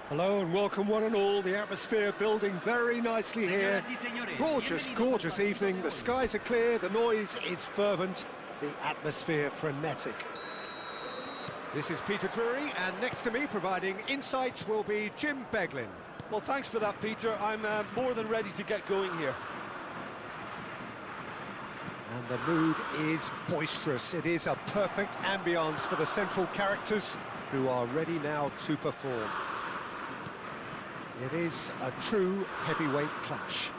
Hello and welcome one and all. The atmosphere building very nicely here. Gorgeous, gorgeous evening. The skies are clear, the noise is fervent, the atmosphere frenetic. This is Peter Drury, and next to me providing insights will be Jim Beglin. Well, thanks for that, Peter. I'm more than ready to get going here. And the mood is boisterous. It is a perfect ambience for the central characters who are ready now to perform. It is a true heavyweight clash.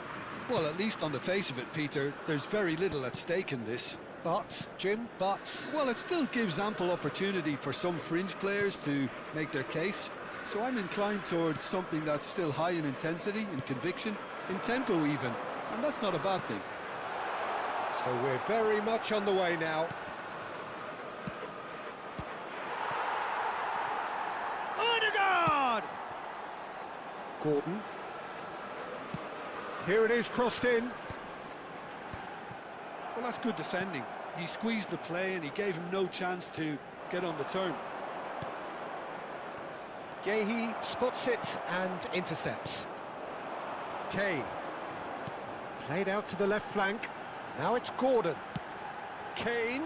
Well, at least on the face of it, Peter, there's very little at stake in this. But, Jim, Well, it still gives ample opportunity for some fringe players to make their case. So I'm inclined towards something that's still high in intensity, in conviction, in tempo even. And that's not a bad thing. So we're very much on the way now. Odegaard! Gordon. Here it is, crossed in. Well, that's good defending. He squeezed the play and he gave him no chance to get on the turn. Gehi spots it and intercepts. Kane. Played out to the left flank. Now it's Gordon. Kane.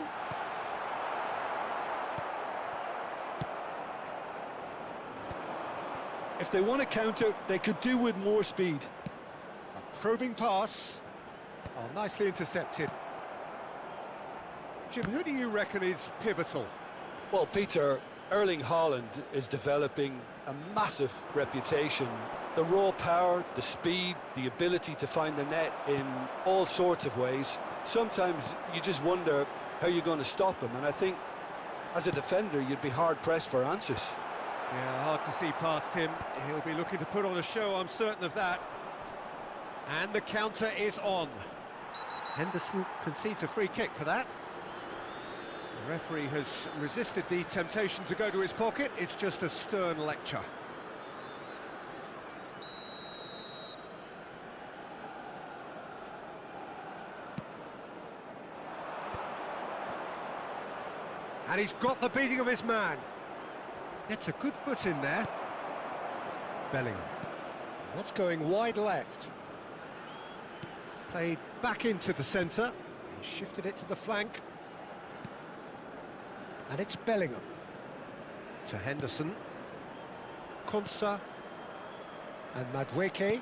If they want to counter, they could do with more speed. A probing pass. Oh, nicely intercepted. Jim, who do you reckon is pivotal? Well, Peter, Erling Haaland is developing a massive reputation. The raw power, the speed, the ability to find the net in all sorts of ways. Sometimes you just wonder how you're going to stop him, and I think as a defender you'd be hard-pressed for answers. Yeah, hard to see past him. He'll be looking to put on a show, I'm certain of that. And the counter is on. Henderson concedes a free kick for that. The referee has resisted the temptation to go to his pocket. It's just a stern lecture. And he's got the beating of his man. Gets a good foot in there. Bellingham. That's going wide left. Played back into the centre. He shifted it to the flank. And it's Bellingham. To Henderson. Konsa. And Madueke.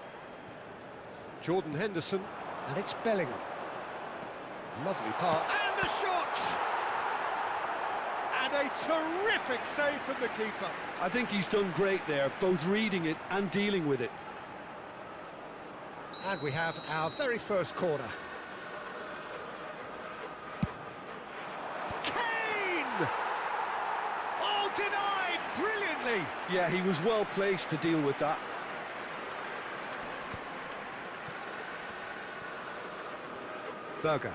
Jordan Henderson. And it's Bellingham. Lovely part. And the shot! And a terrific save from the keeper. I think he's done great there, both reading it and dealing with it. And we have our very first corner. Kane! Oh, denied brilliantly! Yeah, he was well placed to deal with that. Berger.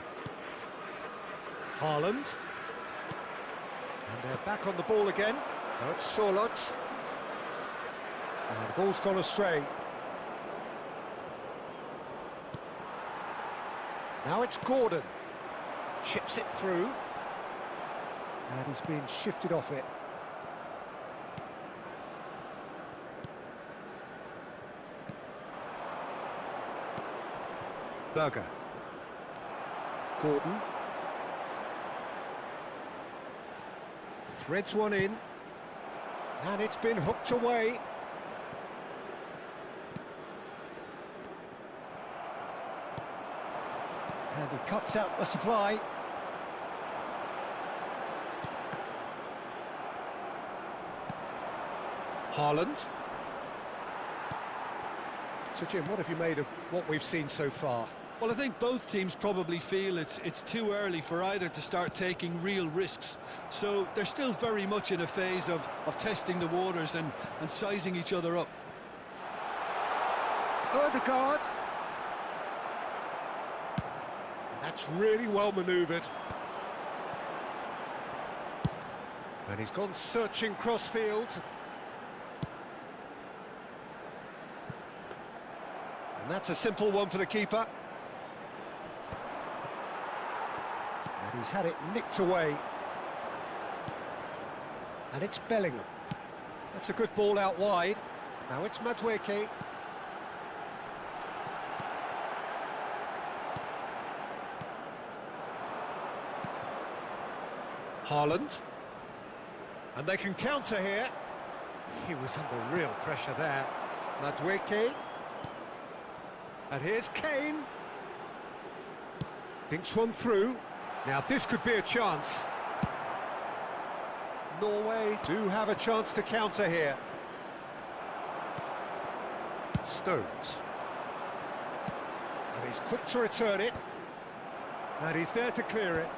Haaland. And they're back on the ball again. Oh, it's Sorloth. And the ball's gone astray. Now it's Gordon. Chips it through. And he's been shifted off it. Berger. Gordon. Threads one in, and it's been hooked away. And he cuts out the supply. Haaland. So Jim, what have you made of what we've seen so far? Well, I think both teams probably feel it's too early for either to start taking real risks. So they're still very much in a phase of testing the waters and sizing each other up. Odegaard. That's really well manoeuvred. And he's gone searching crossfield. And that's a simple one for the keeper. And he's had it nicked away. And it's Bellingham. That's a good ball out wide. Now it's Madueke. Haaland. And they can counter here. He was under real pressure there. Madueke. And here's Kane. Thinks one through. Now this could be a chance. Norway do have a chance to counter here. Stones. And he's quick to return it. And he's there to clear it.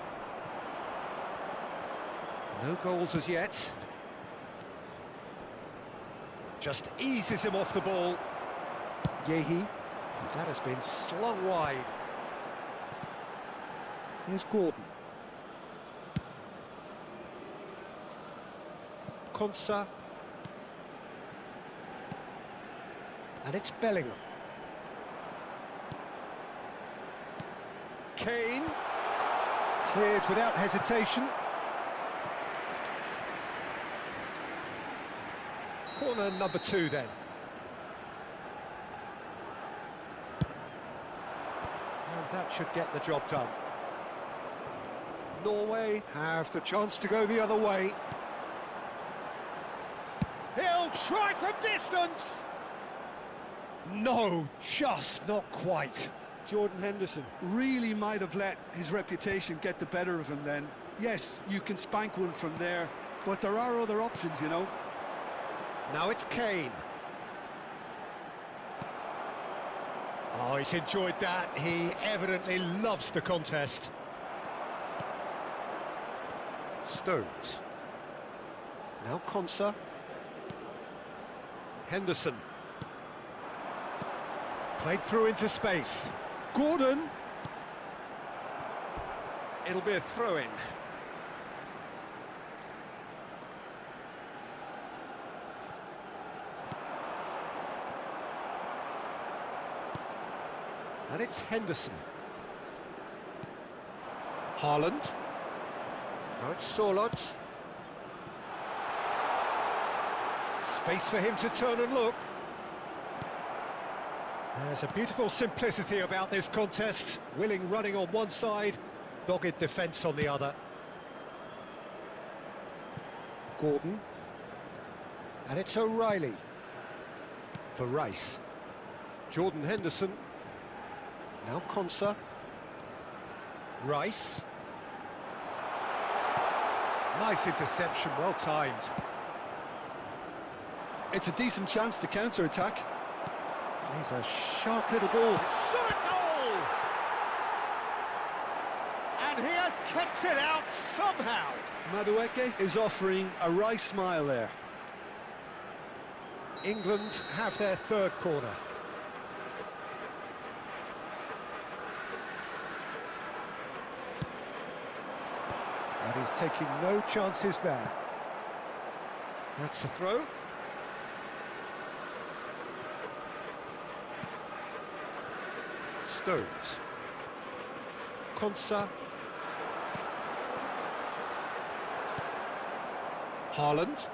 No goals as yet. Just eases him off the ball. Yehi. That has been slung wide. Here's Gordon. Konsa. And it's Bellingham. Kane. Cleared without hesitation. Corner number 2 then. And that should get the job done. Norway have the chance to go the other way. He'll try from distance! No, just not quite. Jordan Henderson really might have let his reputation get the better of him then. Yes, you can spank one from there, but there are other options, you know. Now it's Kane. Oh, he's enjoyed that. He evidently loves the contest. Stones. Now Konsa. Henderson. Played through into space. Gordon. It'll be a throw-in. And it's Henderson. Haaland. Now it's Sorloth. Space for him to turn and look. There's a beautiful simplicity about this contest. Willing running on one side, dogged defence on the other. Gordon. And it's O'Reilly. For Rice. Jordan Henderson. Now Konsa. Rice. Nice interception, well timed. It's a decent chance to counter-attack. He's a sharp little ball. Shot goal! And he has kept it out somehow. Madueke is offering a wry smile there. England have their third corner. And he's taking no chances there. That's the throw. Stones. Konsa. Haaland.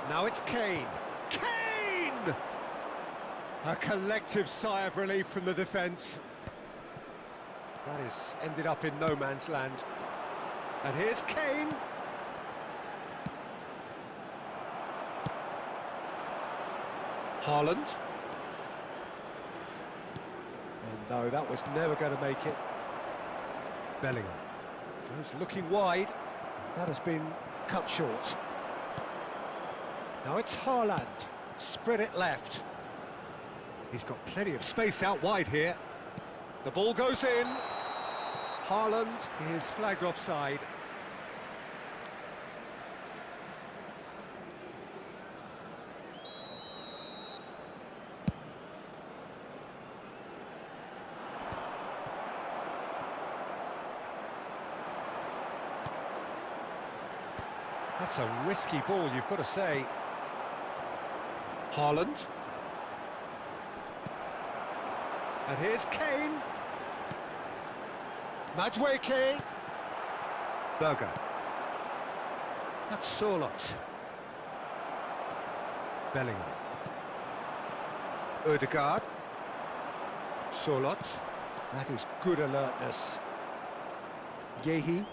Now it's Kane. Kane! A collective sigh of relief from the defence. That has ended up in no man's land. And here's Kane. Haaland. And no, that was never going to make it. Bellingham. Goes looking wide. That has been cut short. Now it's Haaland. Spread it left. He's got plenty of space out wide here. The ball goes in. Haaland is flagged offside. That's a risky ball, you've got to say. Haaland. And here's Kane. Madueke. Berger. That's Sorloth. Bellingham. Ødegaard. Solot. That is good alertness. Yehi.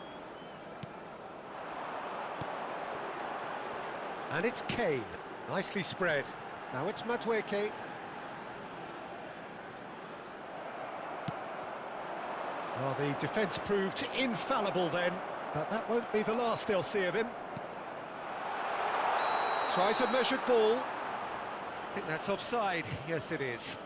And it's Kane. Nicely spread. Now it's Madueke. Well, the defence proved infallible then, but that won't be the last they'll see of him. Tries a measured ball. I think that's offside. Yes, it is.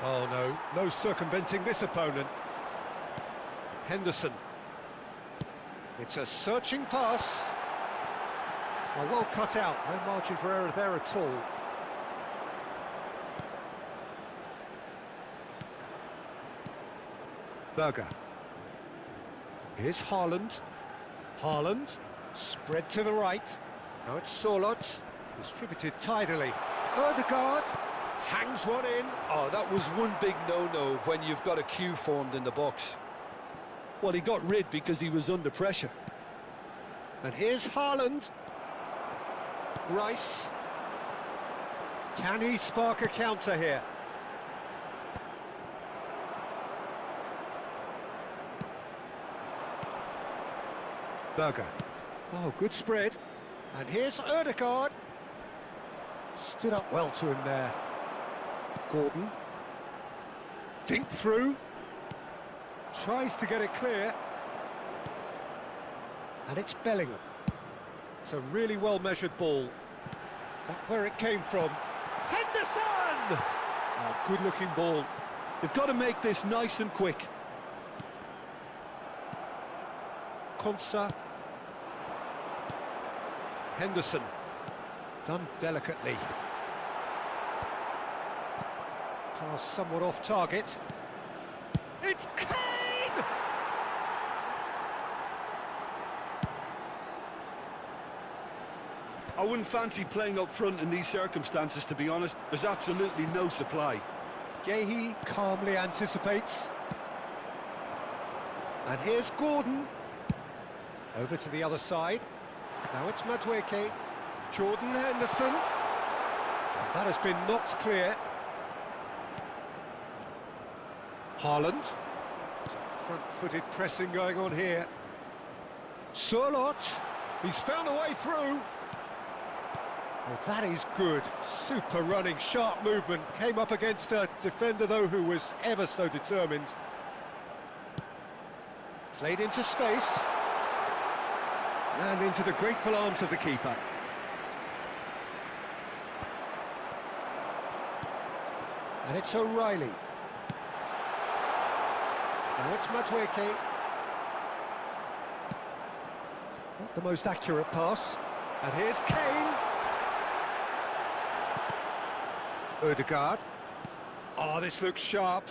Oh no, no circumventing this opponent. Henderson. It's a searching pass. Oh, well cut out, no margin for error there at all. Berger. Here's Haaland. Haaland, spread to the right. Now it's Solot, distributed tidily. Ødegaard hangs one in. Oh, that was one big no-no when you've got a queue formed in the box. Well, he got rid because he was under pressure. And here's Haaland. Rice. Can he spark a counter here? Berger. Oh, good spread. And here's Ødegaard. Stood up well to him there. Gordon. Dink through. Tries to get it clear. And it's Bellingham. It's a really well-measured ball. That's where it came from. Henderson! Oh, good-looking ball. They've got to make this nice and quick. Konsa. Henderson. Done delicately. Pass somewhat off target. It's Kane! I wouldn't fancy playing up front in these circumstances, to be honest. There's absolutely no supply. Yehi calmly anticipates. And here's Gordon. Over to the other side. Now it's Madueke. Jordan Henderson. And that has been knocked clear. Haaland. Some front-footed pressing going on here. Solot. He's found a way through. Well, that is good. Super running, sharp movement. Came up against a defender, though, who was ever so determined. Played into space. And into the grateful arms of the keeper. And it's O'Reilly. Now it's Madueke. Not the most accurate pass. And here's Kane. Ødegaard. Oh, this looks sharp.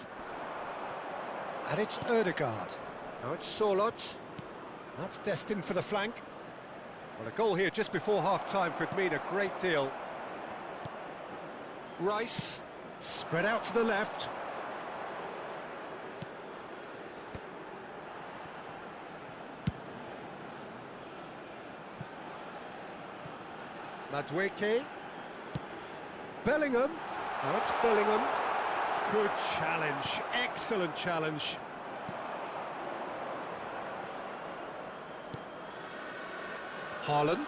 And it's Ødegaard. Now it's Solot. That's destined for the flank. Well, a goal here just before half-time could mean a great deal. Rice, spread out to the left. Madueke. Bellingham. Now it's Bellingham. Good challenge, excellent challenge. Haaland.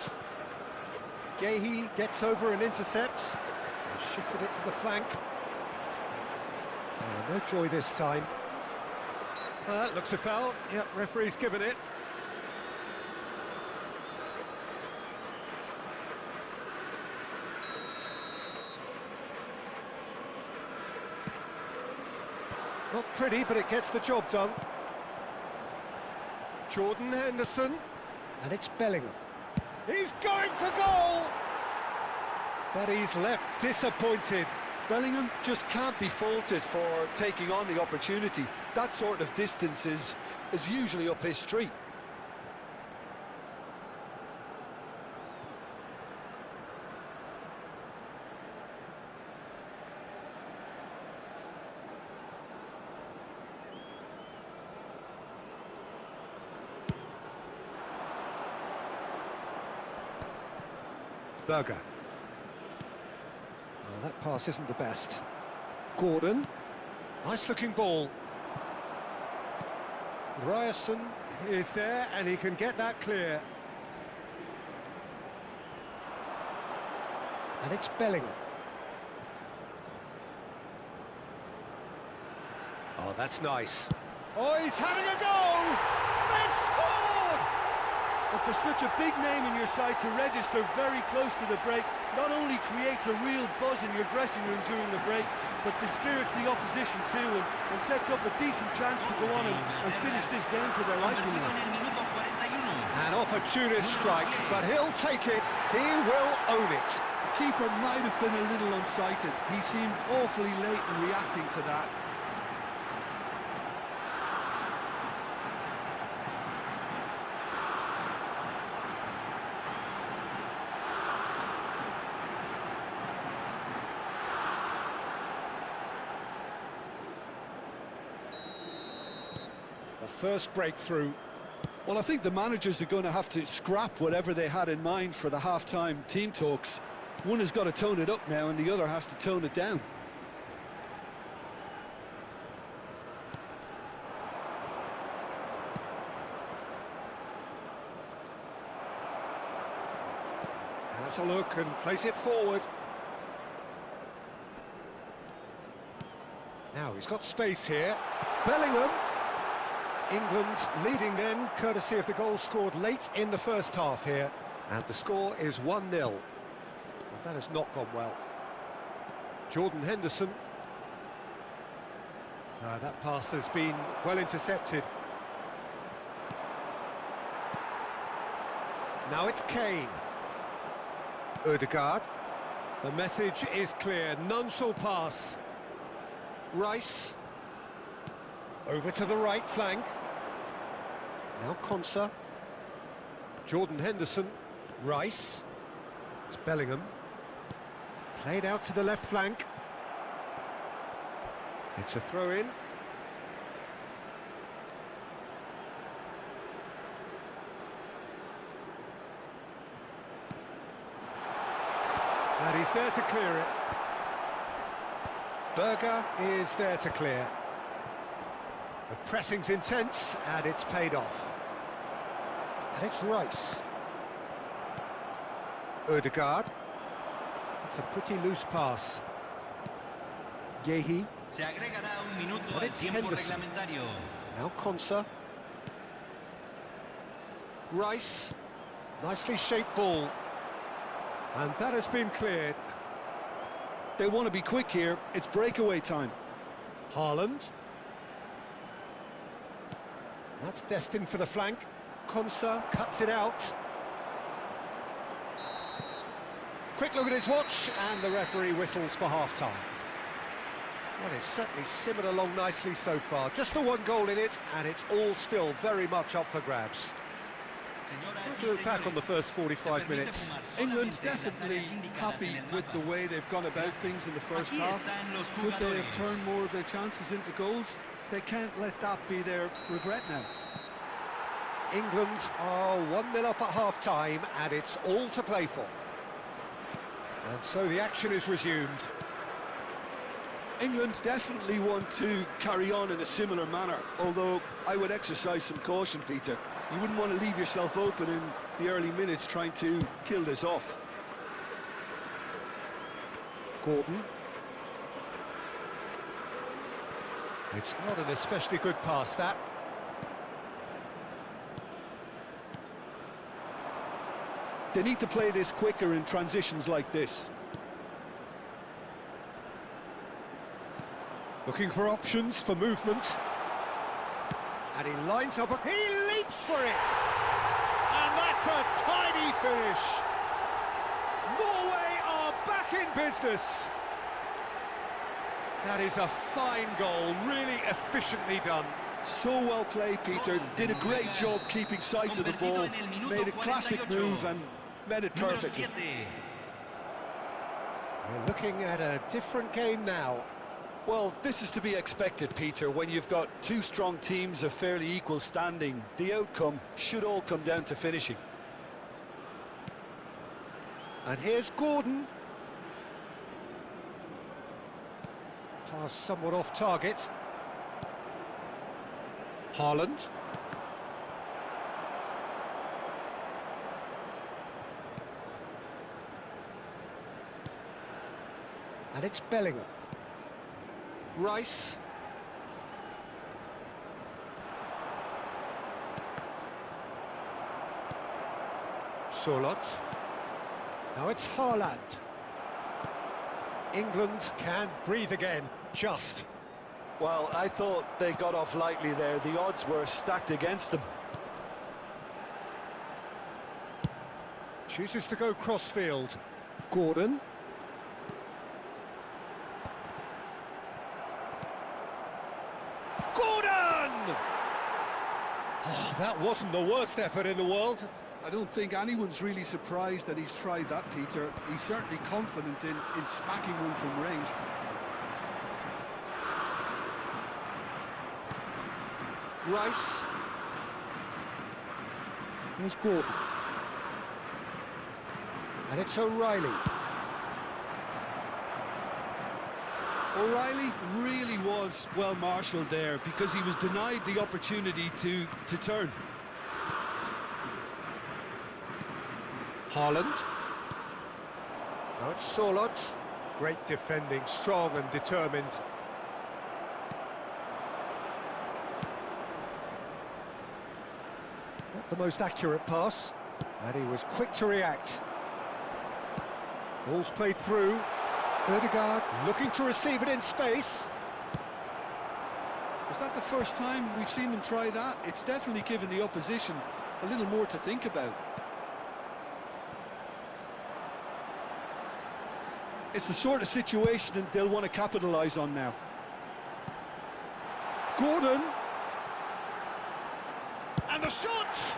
Yehi gets over and intercepts. Shifted it to the flank. Oh, no joy this time. Looks a foul. Yep, referee's given it. Not pretty, but it gets the job done. Jordan Henderson. And it's Bellingham. He's going for goal! But he's left disappointed. Bellingham just can't be faulted for taking on the opportunity. That sort of distance is usually up his street. Berger. Oh, that pass isn't the best. Gordon. Nice looking ball. Ryerson is there and he can get that clear. And it's Bellingham. Oh, that's nice. Oh, he's having a go! They've scored! And for such a big name in your side to register very close to the break, not only creates a real buzz in your dressing room during the break, but dispirits the opposition too, and sets up a decent chance to go on and finish this game to their liking. An opportunist strike, but he'll take it. He will own it. The keeper might have been a little unsighted. He seemed awfully late in reacting to that. The first breakthrough. Well, I think the managers are going to have to scrap whatever they had in mind for the half-time team talks. One has got to tone it up now and the other has to tone it down. Has a look and plays it forward. Now he's got space here. Bellingham. England leading then, courtesy of the goal scored late in the first half here. And the score is 1-0. Well, that has not gone well. Jordan Henderson. That pass has been well intercepted. Now it's Kane. Ødegaard. The message is clear, none shall pass. Rice. Over to the right flank. Now Konsa. Jordan Henderson. Rice. It's Bellingham. Played out to the left flank. It's a throw-in. And he's there to clear it. Berger is there to clear. The pressing's intense, and it's paid off. And it's Rice. Ødegaard. It's a pretty loose pass. Yehi. And it's Henderson. Now Konsa. Rice. Nicely shaped ball. And that has been cleared. They want to be quick here. It's breakaway time. Haaland. That's destined for the flank. Konsa cuts it out. Quick look at his watch, and the referee whistles for half-time. Well, it's certainly simmered along nicely so far. Just the one goal in it, and it's all still very much up for grabs. To look back on the first 45 minutes. England definitely happy with the way they've gone about things in the first half. Could they have turned more of their chances into goals? They can't let that be their regret now. England are 1-0 up at half-time, and it's all to play for. And so the action is resumed. England definitely want to carry on in a similar manner, although I would exercise some caution, Peter. You wouldn't want to leave yourself open in the early minutes trying to kill this off. Gordon. It's not an especially good pass, that. They need to play this quicker in transitions like this. Looking for options for movement. And he lines up, he leaps for it! And that's a tiny finish! Norway are back in business! That is a fine goal, really efficiently done. So well played, Peter. Did a great job keeping sight of the ball. Made a classic move and made it perfectly. We're looking at a different game now. Well, this is to be expected, Peter. When you've got two strong teams of fairly equal standing, the outcome should all come down to finishing. And here's Gordon. Pass somewhat off target. Haaland. And it's Bellingham. Rice. Solot. Now it's Haaland. England can breathe again, just. Well, I thought they got off lightly there. The odds were stacked against them. Chooses to go crossfield. Gordon. Gordon! Oh, that wasn't the worst effort in the world. I don't think anyone's really surprised that he's tried that, Peter. He's certainly confident in smacking one from range. Rice. Here's Gordon. And it's O'Reilly. O'Reilly really was well marshalled there because he was denied the opportunity to turn. Haaland. Now it's Solot. Great defending, strong and determined. Not the most accurate pass, and he was quick to react. Ball's played through. Ødegaard looking to receive it in space. Was that the first time we've seen them try that? It's definitely given the opposition a little more to think about. It's the sort of situation that they'll want to capitalise on now. Gordon. And the shot!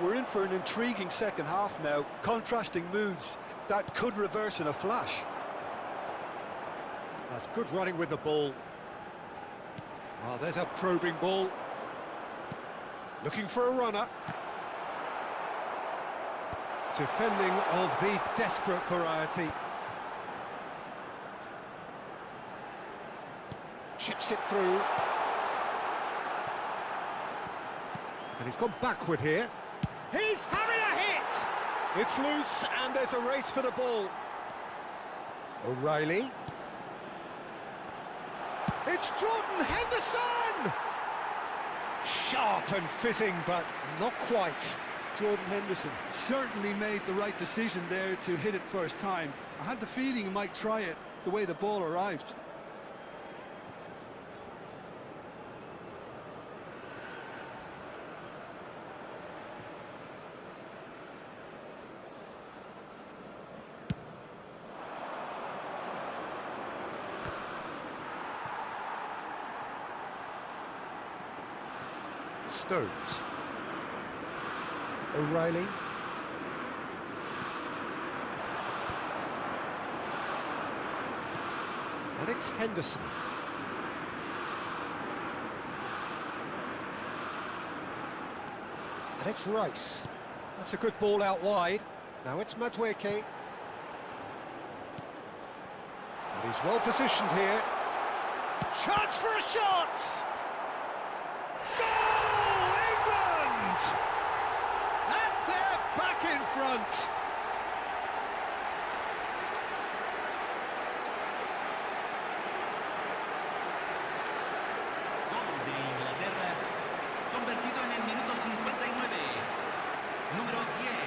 We're in for an intriguing second half now. Contrasting moods that could reverse in a flash. That's good running with the ball. Oh, there's a probing ball. Looking for a runner. Defending of the desperate variety. Chips it through. And he's gone backward here. He's having a hit! It's loose and there's a race for the ball. O'Reilly. It's Jordan Henderson! Sharp and fitting, but not quite. Jordan Henderson certainly made the right decision there to hit it first time. I had the feeling he might try it the way the ball arrived. Stones. O'Reilly. And it's Henderson. And it's Rice. That's a good ball out wide. Now it's Madueke. And he's well positioned here. Chance for a shot! Goal, England! And they're back in front. Gol de Inglaterra, convertido en el minuto 59, número 10.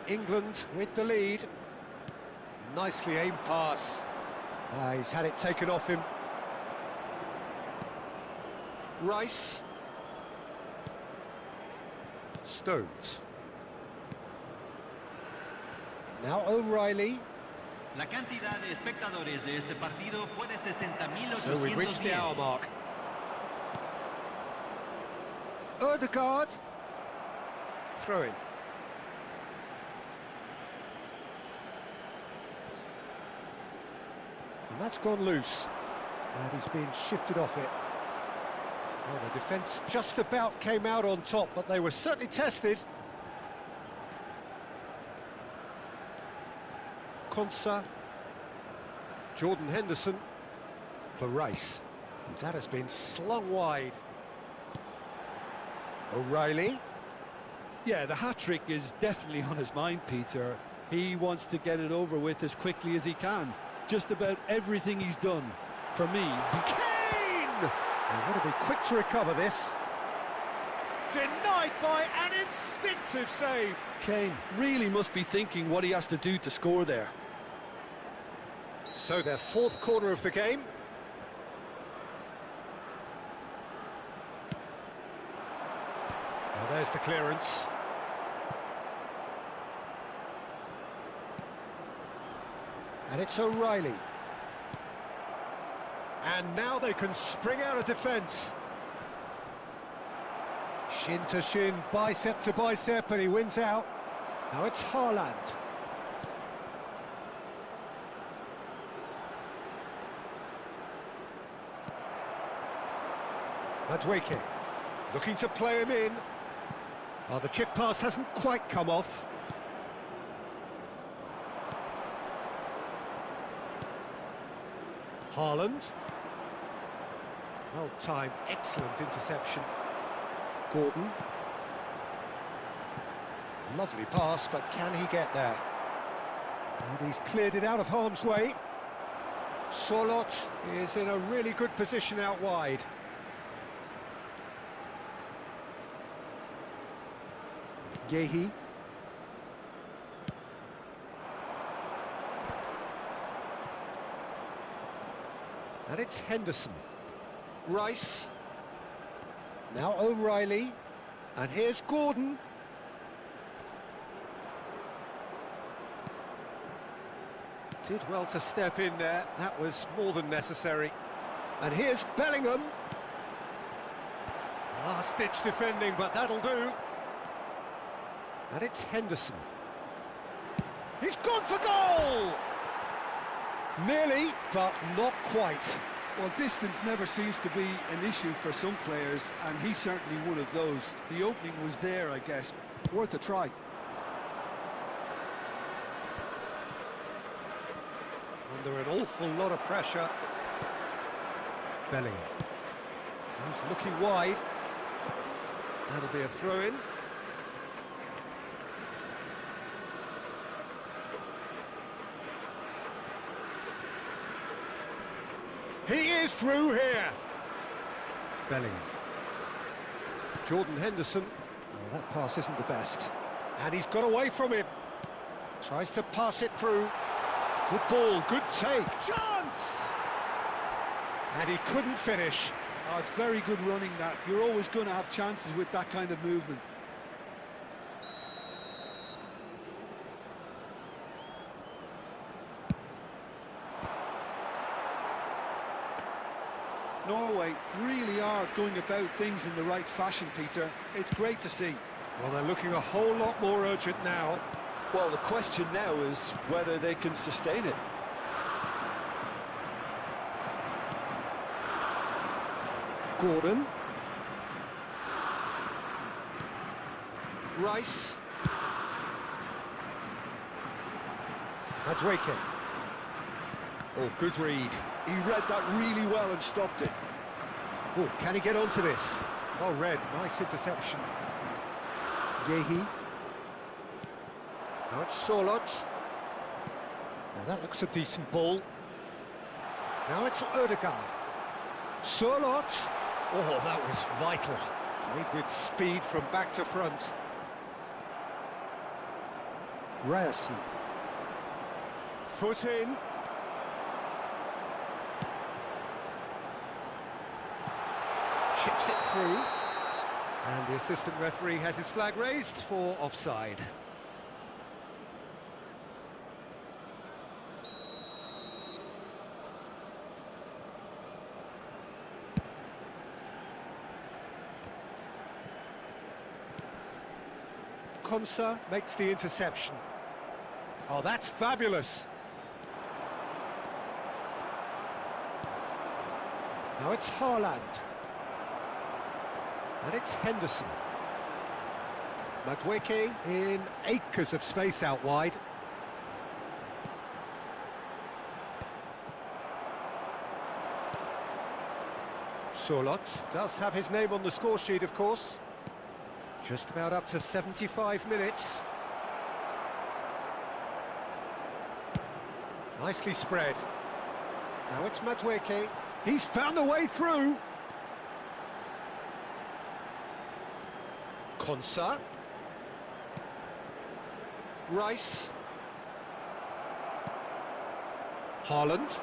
England with the lead. Nicely aimed pass. He's had it taken off him. Rice. Stones. Now O'Reilly. La cantidad de espectadores de este partido fue de 60.810. So we've reached the hour mark. Odegaard. Throw in. And that's gone loose. And he's been shifted off it. Well, the defence just about came out on top, but they were certainly tested. Konsa. Jordan Henderson for Rice. And that has been slung wide. O'Reilly. Yeah, the hat-trick is definitely on his mind, Peter. He wants to get it over with as quickly as he can. Just about everything he's done, for me. Kane! They want to be quick to recover this. Denied by an instinctive save. Kane really must be thinking what he has to do to score there. So their fourth corner of the game. Well, there's the clearance. And it's O'Reilly. And now they can spring out of defence. Shin to shin, bicep to bicep, and he wins out. Now it's Haaland. Madueke, looking to play him in. Oh, the chip pass hasn't quite come off. Haaland. Well timed, excellent interception. Gordon. Lovely pass, but can he get there? And he's cleared it out of harm's way. Solot is in a really good position out wide. Yehi. And it's Henderson. Rice. Now O'Reilly. And here's Gordon. Did well to step in there. That was more than necessary. And here's Bellingham. Last-ditch defending, but that'll do. And it's Henderson. He's gone for goal! Nearly, but not quite. Well, distance never seems to be an issue for some players, and he's certainly one of those. The opening was there, I guess. Worth a try. Under an awful lot of pressure. Bellingham. He's looking wide. That'll be a throw-in. He is through here. Bellingham. Jordan Henderson. Oh, that pass isn't the best. And he's got away from him. Tries to pass it through. Good ball, good take. Chance! And he couldn't finish. Oh, it's very good running, that. You're always going to have chances with that kind of movement. Norway really are going about things in the right fashion, Peter. It's great to see. Well, they're looking a whole lot more urgent now. Well, the question now is whether they can sustain it. Gordon. Rice. Madueke. Oh, good read. He read that really well and stopped it. Oh, can he get onto this? Well read, nice interception. Yehi. Now it's Solot. Now that looks a decent ball. Now it's Odegaard. Solot. Oh, that was vital. Played with speed from back to front. Ryerson. Foot in. Chips it through. And the assistant referee has his flag raised for offside. Konsa makes the interception. Oh, that's fabulous. Now it's Haaland. And it's Henderson. Madueke in acres of space out wide. Sorloth does have his name on the score sheet, of course. Just about up to 75 minutes. Nicely spread. Now it's Madueke. He's found a way through. Konsa. Rice. Haaland.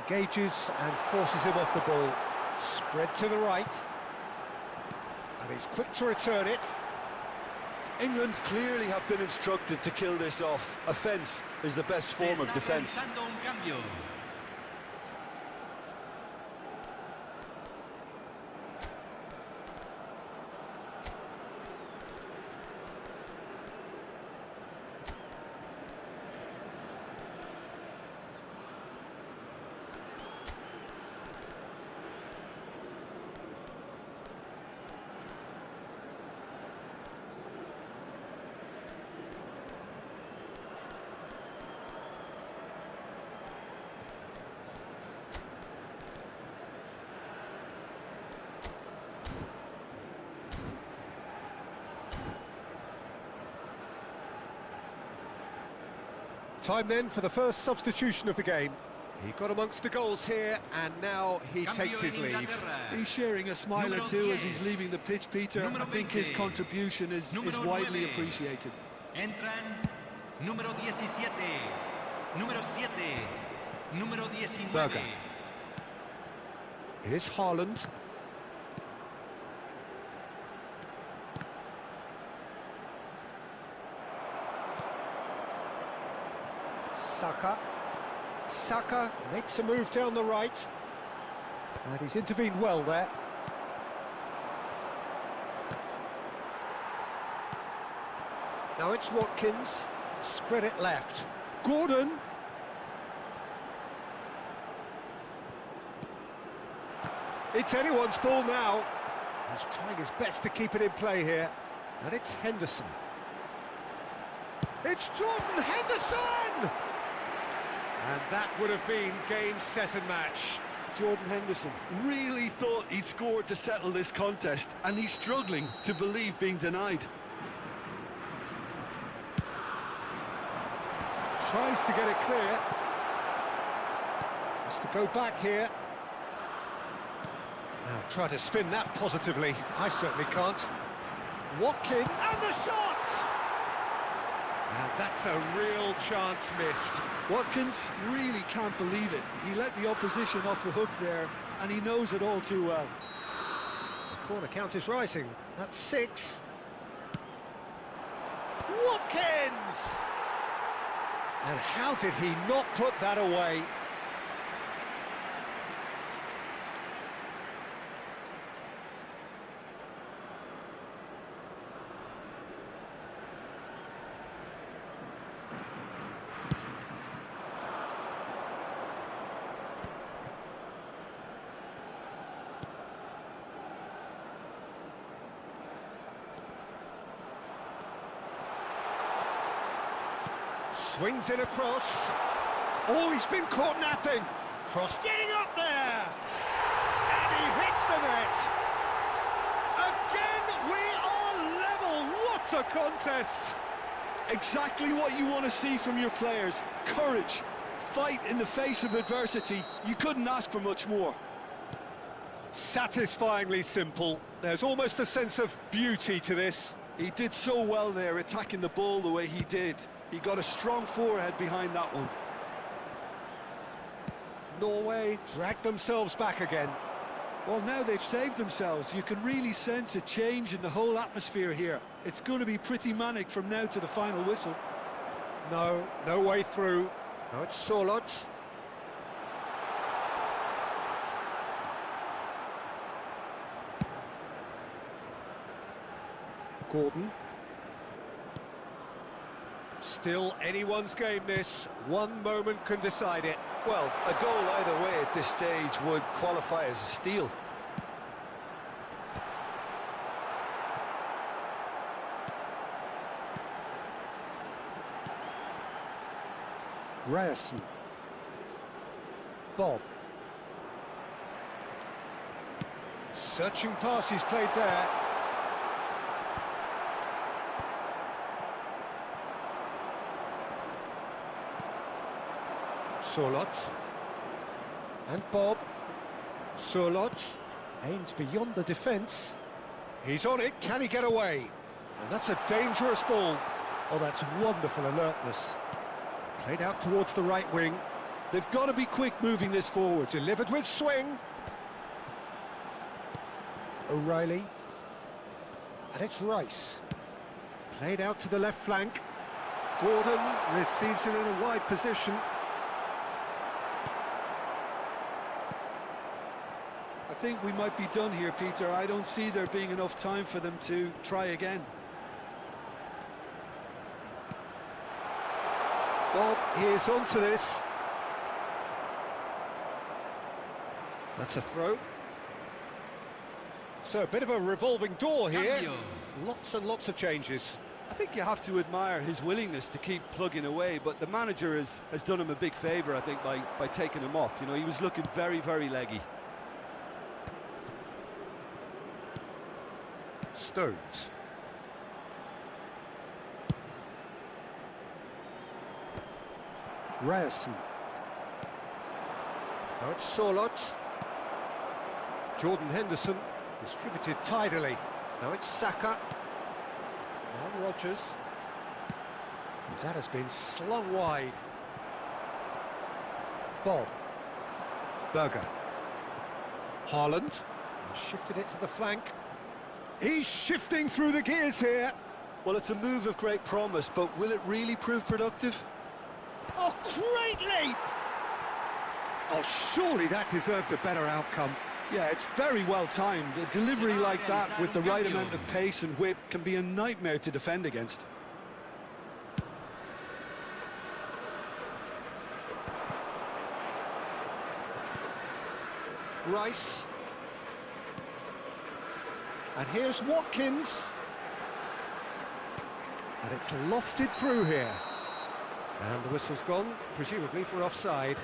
Engages and forces him off the ball. Spread to the right. And he's quick to return it. England clearly have been instructed to kill this off. Offence is the best form of defence. Time then for the first substitution of the game. He got amongst the goals here, and now he takes his leave. He's sharing a smile or two as he's leaving the pitch, Peter. I think his contribution is widely appreciated. Entran número 17, número 7, número 19. Berger. Here's Haaland. Saka makes a move down the right, and he's intervened well there. Now it's Watkins, spread it left. Gordon. It's anyone's ball now. He's trying his best to keep it in play here, and it's Henderson. It's Jordan Henderson! And that would have been game, set and match. Jordan Henderson really thought he'd scored to settle this contest, and he's struggling to believe being denied. Tries to get it clear. Has to go back here. Now try to spin that positively. I certainly can't. Watkins, and the shot! And that's a real chance missed. Watkins really can't believe it. He let the opposition off the hook there, and he knows it all too well. The corner count is rising. That's 6. Watkins! And how did he not put that away? Swings in across. Oh, he's been caught napping. Cross getting up there. And he hits the net. Again, we are level. What a contest. Exactly what you want to see from your players. Courage. Fight in the face of adversity. You couldn't ask for much more. Satisfyingly simple. There's almost a sense of beauty to this. He did so well there, attacking the ball the way he did. He got a strong forehead behind that one. Norway dragged themselves back again. Well, now they've saved themselves. You can really sense a change in the whole atmosphere here. It's going to be pretty manic from now to the final whistle. No way through. Now it's Sorloth. Gordon. Still anyone's game this. One moment can decide it. Well, a goal either way at this stage would qualify as a steal. Ryerson. Bob. Searching pass he's played there. Sorloth. And Bob. Sorloth aims beyond the defence. He's on it, can he get away? And that's a dangerous ball. Oh, that's wonderful alertness. Played out towards the right wing. They've got to be quick moving this forward. Delivered with swing. O'Reilly. And it's Rice. Played out to the left flank. Gordon receives it in a wide position. I think we might be done here, Peter. I don't see there being enough time for them to try again. Bob is onto this. That's a throw. So a bit of a revolving door here. Cambio. Lots and lots of changes. I think you have to admire his willingness to keep plugging away, but the manager has done him a big favour, I think, by taking him off. You know, he was looking very, very leggy. Stones. Ryerson. Now it's Sorloth. Jordan Henderson distributed tidily. Now it's Saka. Now Rodgers. And that has been slung wide. Bob. Berger. Haaland. Shifted it to the flank. He's shifting through the gears here. Well, it's a move of great promise, but will it really prove productive? Oh, great leap! Oh, surely that deserved a better outcome. Yeah, it's very well timed. A delivery like that with the right amount of pace and whip can be a nightmare to defend against. Rice. And here's Watkins. And it's lofted through here. And the whistle's gone, presumably for offside.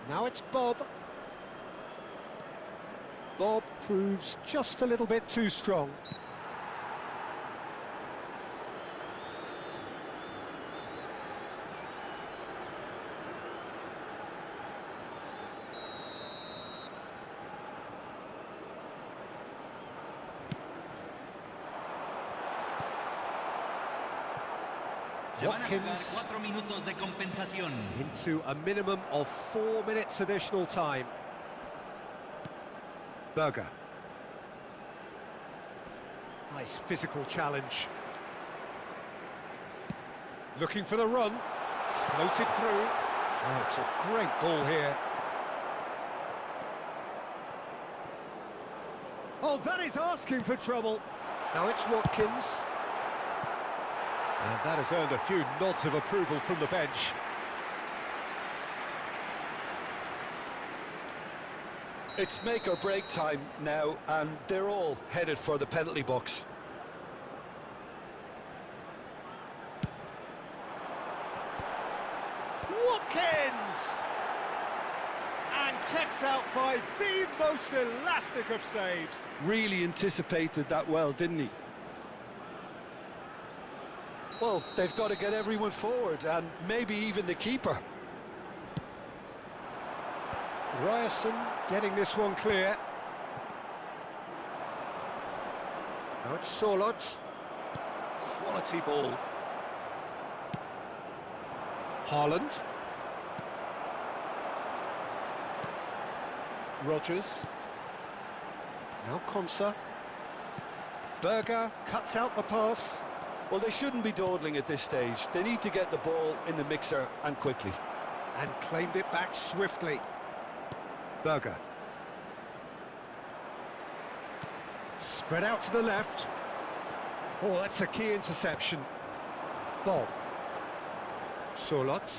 Now it's Bob. Bob proves just a little bit too strong. Se van a jugar Watkins 4 minutos de compensación. into a minimum of 4 minutes additional time. Berger. Nice physical challenge. Looking for the run. Floated through. Oh, it's a great ball here. Oh, that is asking for trouble. Now it's Watkins. And that has earned a few nods of approval from the bench. It's make or break time now, and they're all headed for the penalty box. Watkins! And kept out by the most elastic of saves. Really anticipated that well, didn't he? Well, they've got to get everyone forward, and maybe even the keeper. Ryerson getting this one clear. Now it's Sorloth. Quality ball. Haaland. Rodgers. Now Konsa. Berger cuts out the pass. Well, they shouldn't be dawdling at this stage. They need to get the ball in the mixer and quickly. And claimed it back swiftly. Berger. Spread out to the left. Oh, that's a key interception. Bob. Solot.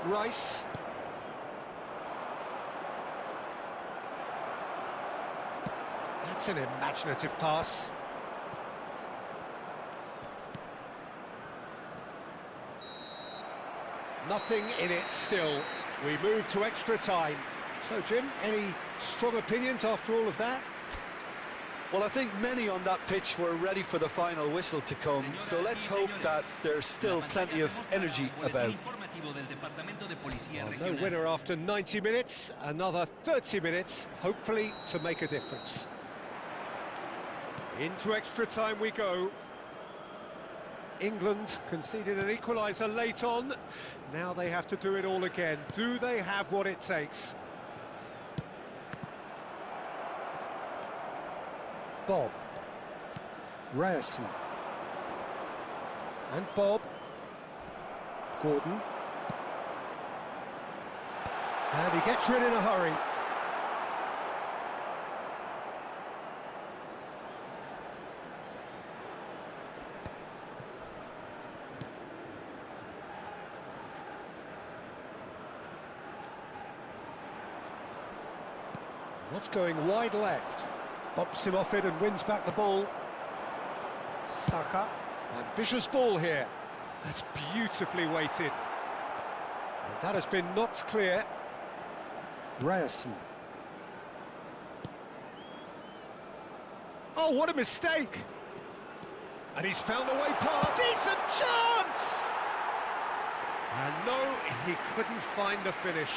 Rice. That's an imaginative pass. Nothing in it still. We move to extra time. So, Jim, any strong opinions after all of that? Well, I think many on that pitch were ready for the final whistle to come, so let's hope that there's still plenty of energy about. Well, no winner after 90 minutes, another 30 minutes, hopefully to make a difference. Into extra time we go. England conceded an equaliser late on. Now they have to do it all again. Do they have what it takes? Bob. Ryerson. And Bob. Gordon. And he gets rid in a hurry. What's going wide left? Bumps him off it and wins back the ball. Saka. Ambitious ball here. That's beautifully weighted. And that has been knocked clear. Ryerson. Oh, what a mistake! And he's found a way past. Decent chance! And no, he couldn't find the finish.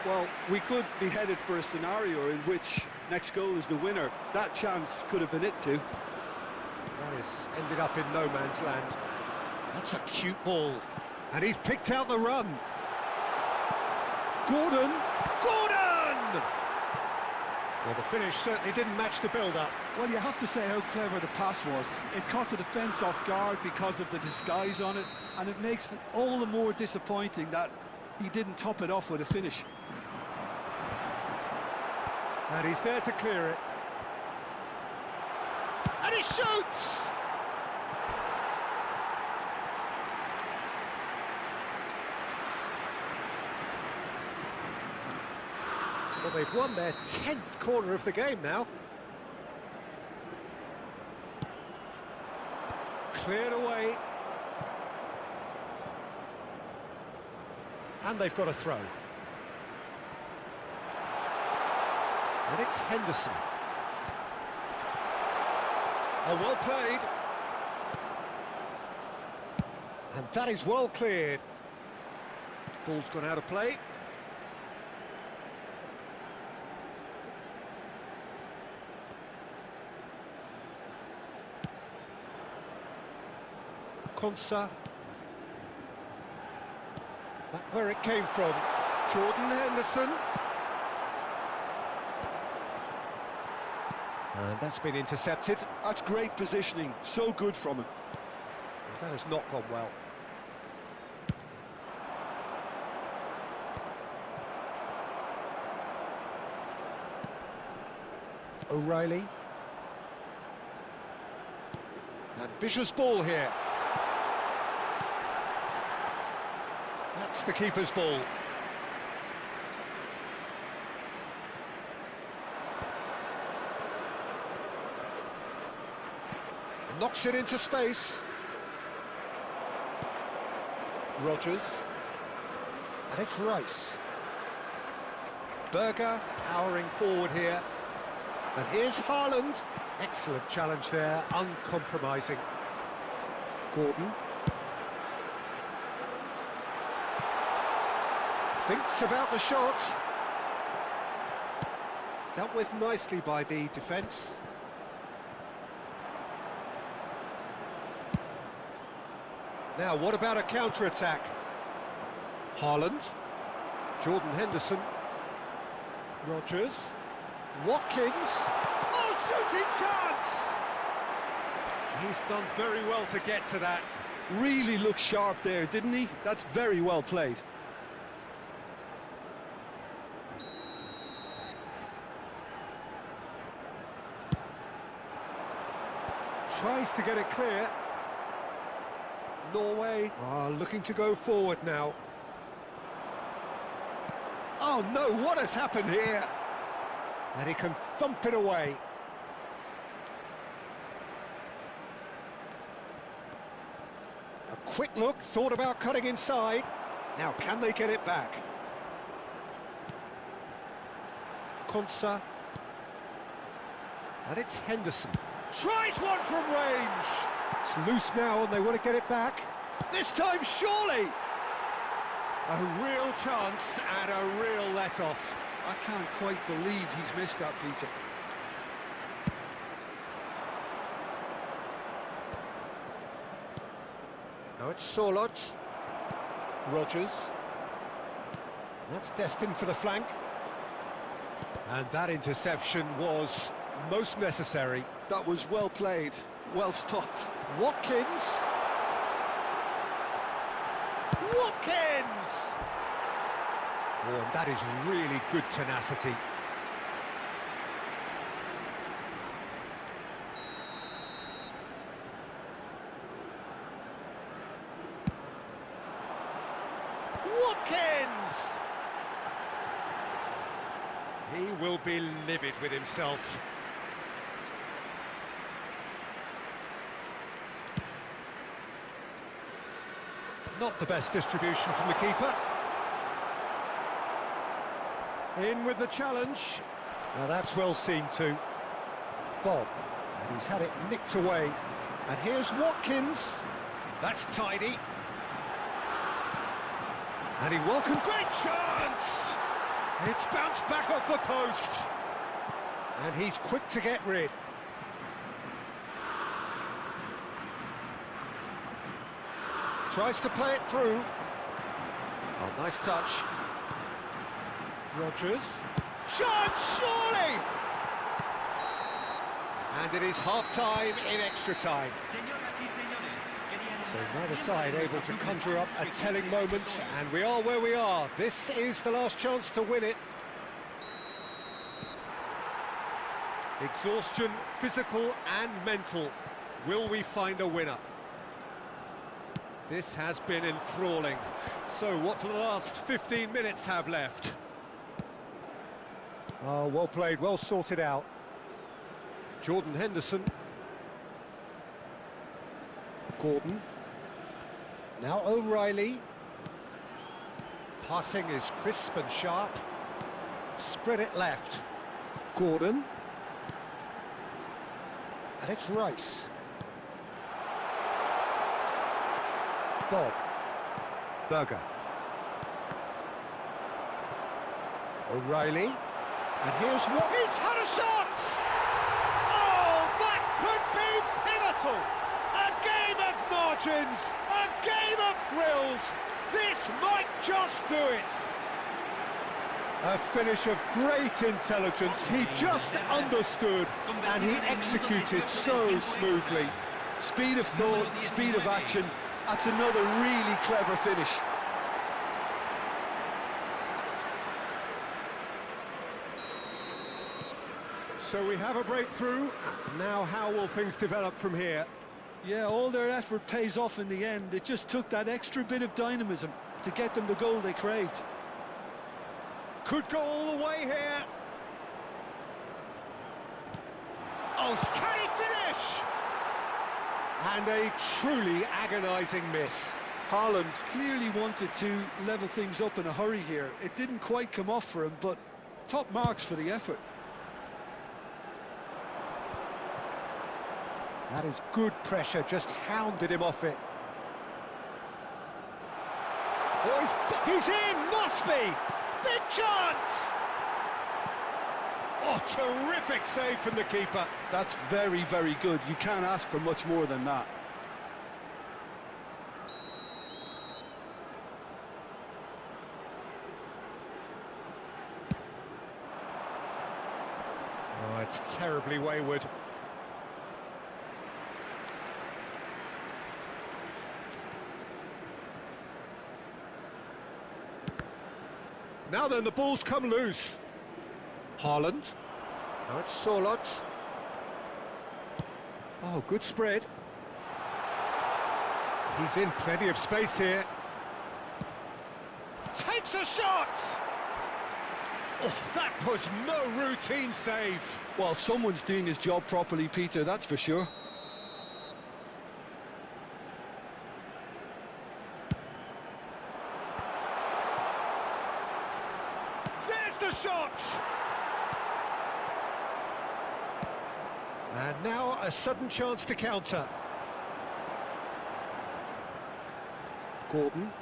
Well, we could be headed for a scenario in which next goal is the winner. That chance could have been it too. Rice ended up in no man's land. That's a cute ball. And he's picked out the run. Gordon! Gordon! Well, the finish certainly didn't match the build-up. Well, you have to say how clever the pass was. It caught the defence off guard because of the disguise on it, and it makes it all the more disappointing that he didn't top it off with a finish. And he's there to clear it. And he shoots! Well, they've won their 10th corner of the game now. Cleared away. And they've got a throw. And it's Henderson. Oh, well played. And that is well cleared. Ball's gone out of play. Konsa. Back where it came from. Jordan Henderson. And that's been intercepted. That's great positioning, so good from him. That has not gone well. O'Reilly. Ambitious ball here. That's the keeper's ball. Knocks it into space. Rodgers. And it's Rice. Berger powering forward here. And here's Haaland. Excellent challenge there, uncompromising. Gordon. Thinks about the shot. Dealt with nicely by the defence. Now, what about a counter-attack? Haaland. Jordan Henderson. Rodgers. Watkins. Oh, shooting chance! He's done very well to get to that. Really looked sharp there, didn't he? That's very well played. Tries to get it clear. Norway are looking to go forward now. Oh no, what has happened here? And he can thump it away. A quick look, thought about cutting inside. Now can they get it back? Konsa. And it's Henderson. Tries one from range! It's loose now and they want to get it back. This time, surely! A real chance and a real let-off. I can't quite believe he's missed that, Peter. Now it's Sorloth. Rogers. That's destined for the flank. And that interception was most necessary. That was well played, well stopped. Watkins. Watkins! Oh, and that is really good tenacity. Watkins! He will be livid with himself. Not the best distribution from the keeper. In with the challenge. Now that's well seen too. Bob, and he's had it nicked away. And here's Watkins. That's tidy. And he welcomes... Great chance! It's bounced back off the post. And he's quick to get rid. Tries to play it through. Oh, nice touch. Rogers. Chance, surely! And it is half-time in extra time. So neither side able to conjure up a telling moment, and we are where we are. This is the last chance to win it. Exhaustion, physical and mental. Will we find a winner? This has been enthralling. So what do the last 15 minutes have left? Oh, well played, well sorted out. Jordan Henderson. Gordon. Now O'Reilly. Passing is crisp and sharp. Spread it left. Gordon. And it's Rice. Bob. Berger. O'Reilly. And here's what... He's had a shot! Oh, that could be pivotal! A game of margins! A game of thrills! This might just do it! A finish of great intelligence. He just understood and he executed so smoothly. Speed of thought, speed of action. That's another really clever finish. So we have a breakthrough. Now how will things develop from here? Yeah, all their effort pays off in the end. It just took that extra bit of dynamism to get them the goal they craved. Could go all the way here. Oh, can he finish? And a truly agonising miss. Haaland clearly wanted to level things up in a hurry here. It didn't quite come off for him, but top marks for the effort. That is good pressure, just hounded him off it. Oh, he's in, must be! Big chance! Oh, terrific save from the keeper. That's very, very good. You can't ask for much more than that. Oh, it's terribly wayward. Now then, the ball's come loose. Haaland. Now it's Solot. Oh, good spread. He's in plenty of space here. Takes a shot! Oh, that was no routine save. Well, someone's doing his job properly, Peter, that's for sure. There's the shot! And now a sudden chance to counter. Gordon.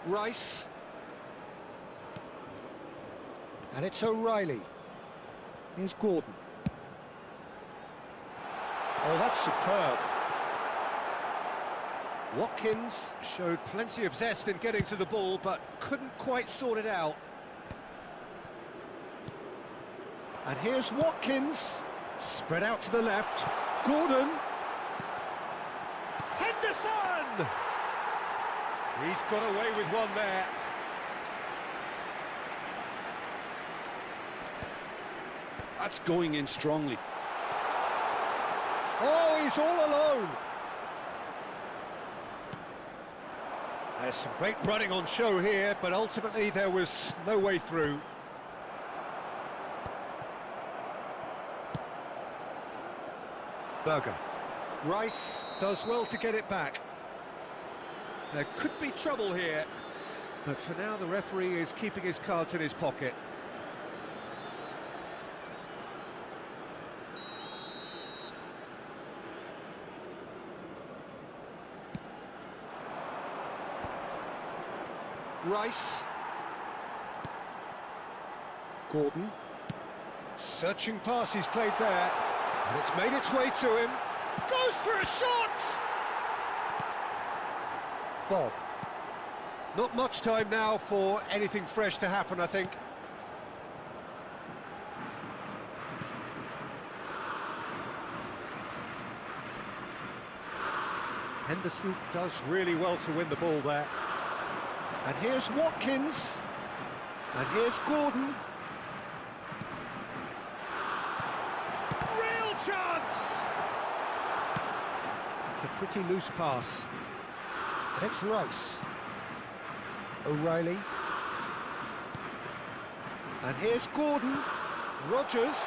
Rice. And it's O'Reilly. Here's Gordon. Oh, that's superb. Watkins showed plenty of zest in getting to the ball, but couldn't quite sort it out. And here's Watkins. Spread out to the left. Gordon. Henderson! He's got away with one there. That's going in strongly. Oh, he's all alone. There's some great running on show here, but ultimately there was no way through. Berger. Rice does well to get it back. There could be trouble here, but for now the referee is keeping his cards in his pocket. Rice. Gordon. Searching pass he's played there. And it's made its way to him. Goes for a shot! Bob. Not much time now for anything fresh to happen, I think. Henderson does really well to win the ball there. And here's Watkins. And here's Gordon. Real chance! It's a pretty loose pass. And it's Rice. O'Reilly. And here's Gordon. Rodgers.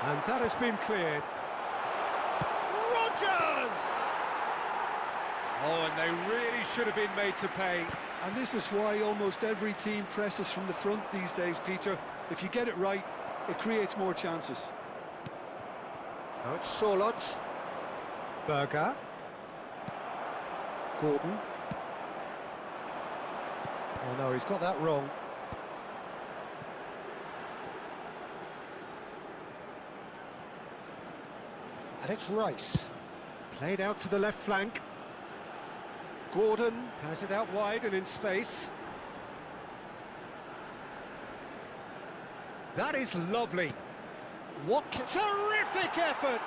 And that has been cleared. Rodgers! Oh, and they really should have been made to pay. And this is why almost every team presses from the front these days, Peter. If you get it right, it creates more chances. Now it's Solot. Berger. Gordon. Oh no, he's got that wrong. And it's Rice. Played out to the left flank. Gordon has it out wide and in space. That is lovely. What terrific effort!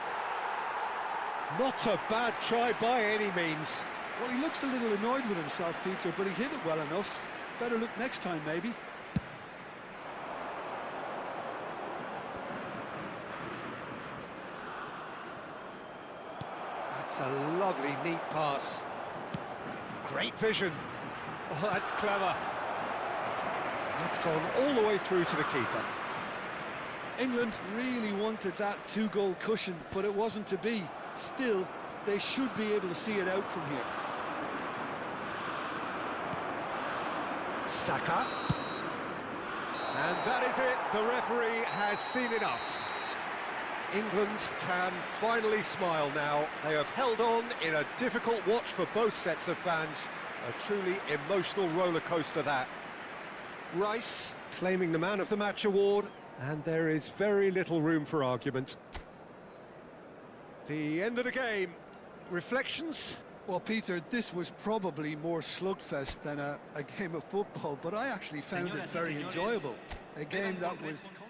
Not a bad try by any means. Well, he looks a little annoyed with himself, Peter, but he hit it well enough. Better look next time, maybe. That's a lovely, neat pass. Great vision. Oh, that's clever. That's gone all the way through to the keeper. England really wanted that two-goal cushion, but it wasn't to be. Still, they should be able to see it out from here. Saka. And that is it. The referee has seen enough. England can finally smile now. They have held on in a difficult watch for both sets of fans. A truly emotional roller coaster, that. Rice claiming the Man of the Match award, and there is very little room for argument. The end of the game. Reflections? Well, Peter, this was probably more slugfest than a game of football, but I actually found it Señoras y very señores, enjoyable. A game quedan that por was... ver-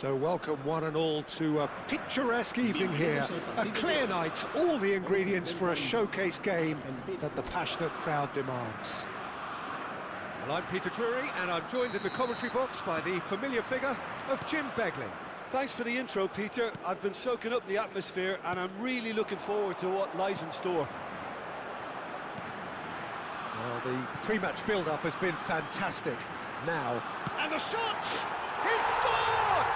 So welcome one and all to a picturesque evening here. A clear night, all the ingredients for a showcase game that the passionate crowd demands. Well, I'm Peter Drury, and I'm joined in the commentary box by the familiar figure of Jim Beglin. Thanks for the intro, Peter. I've been soaking up the atmosphere and I'm really looking forward to what lies in store. Well, the pre-match build-up has been fantastic. Now, and the shot! He's scored!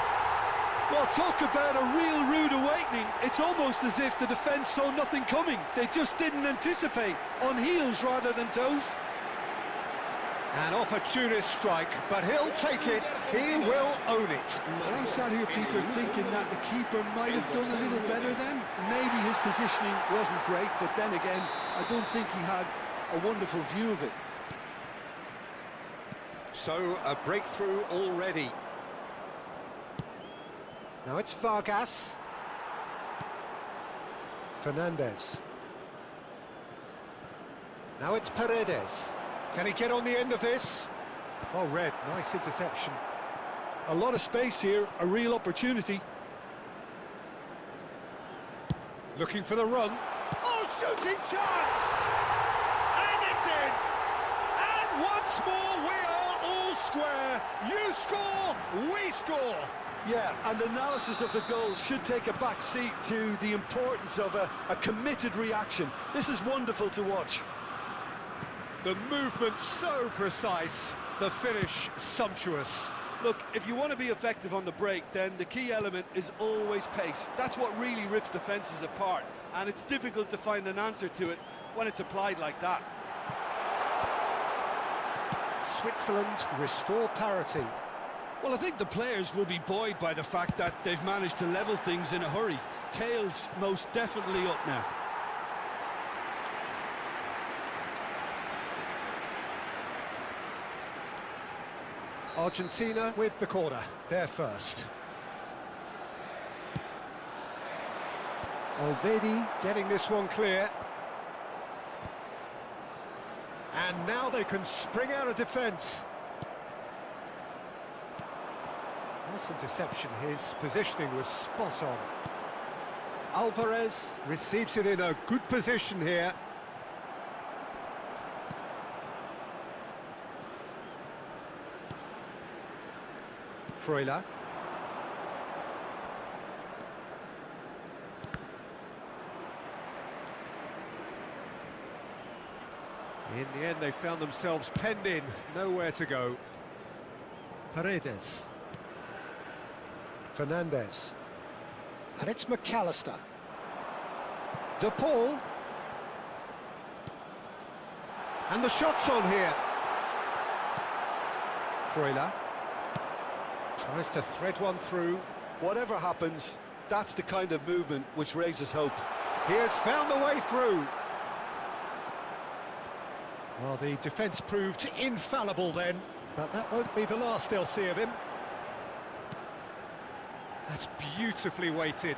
Well, talk about a real rude awakening. It's almost as if the defence saw nothing coming. They just didn't anticipate, on heels rather than toes. An opportunist strike, but he'll take it. He will own it. And I'm sat here, Peter, thinking that the keeper might have done a little better then. Maybe his positioning wasn't great, but then again, I don't think he had a wonderful view of it. So, a breakthrough already. Now it's Vargas. Fernandez. Now it's Paredes. Can he get on the end of this? Oh, Red, nice interception. A lot of space here, a real opportunity. Looking for the run. Oh, shooting chance! And it's in! And once more, we are all square. You score, we score. Yeah, and analysis of the goal should take a back seat to the importance of a committed reaction. This is wonderful to watch. The movement so precise, the finish sumptuous. Look, if you want to be effective on the break, then the key element is always pace. That's what really rips defences apart, and it's difficult to find an answer to it when it's applied like that. Switzerland restore parity. Well, I think the players will be buoyed by the fact that they've managed to level things in a hurry. Tails most definitely up now. Argentina with the corner, they're first. Alvedi getting this one clear. And now they can spring out of defence. Nice interception, his positioning was spot on. Alvarez receives it in a good position here. Freuler. In the end, they found themselves penned in, nowhere to go. Paredes. Fernandez. And it's McAllister. De Paul. And the shot's on here. Freuler. Tries to thread one through. Whatever happens, that's the kind of movement which raises hope. He has found the way through. Well, the defence proved infallible then, but that won't be the last they'll see of him. That's beautifully weighted.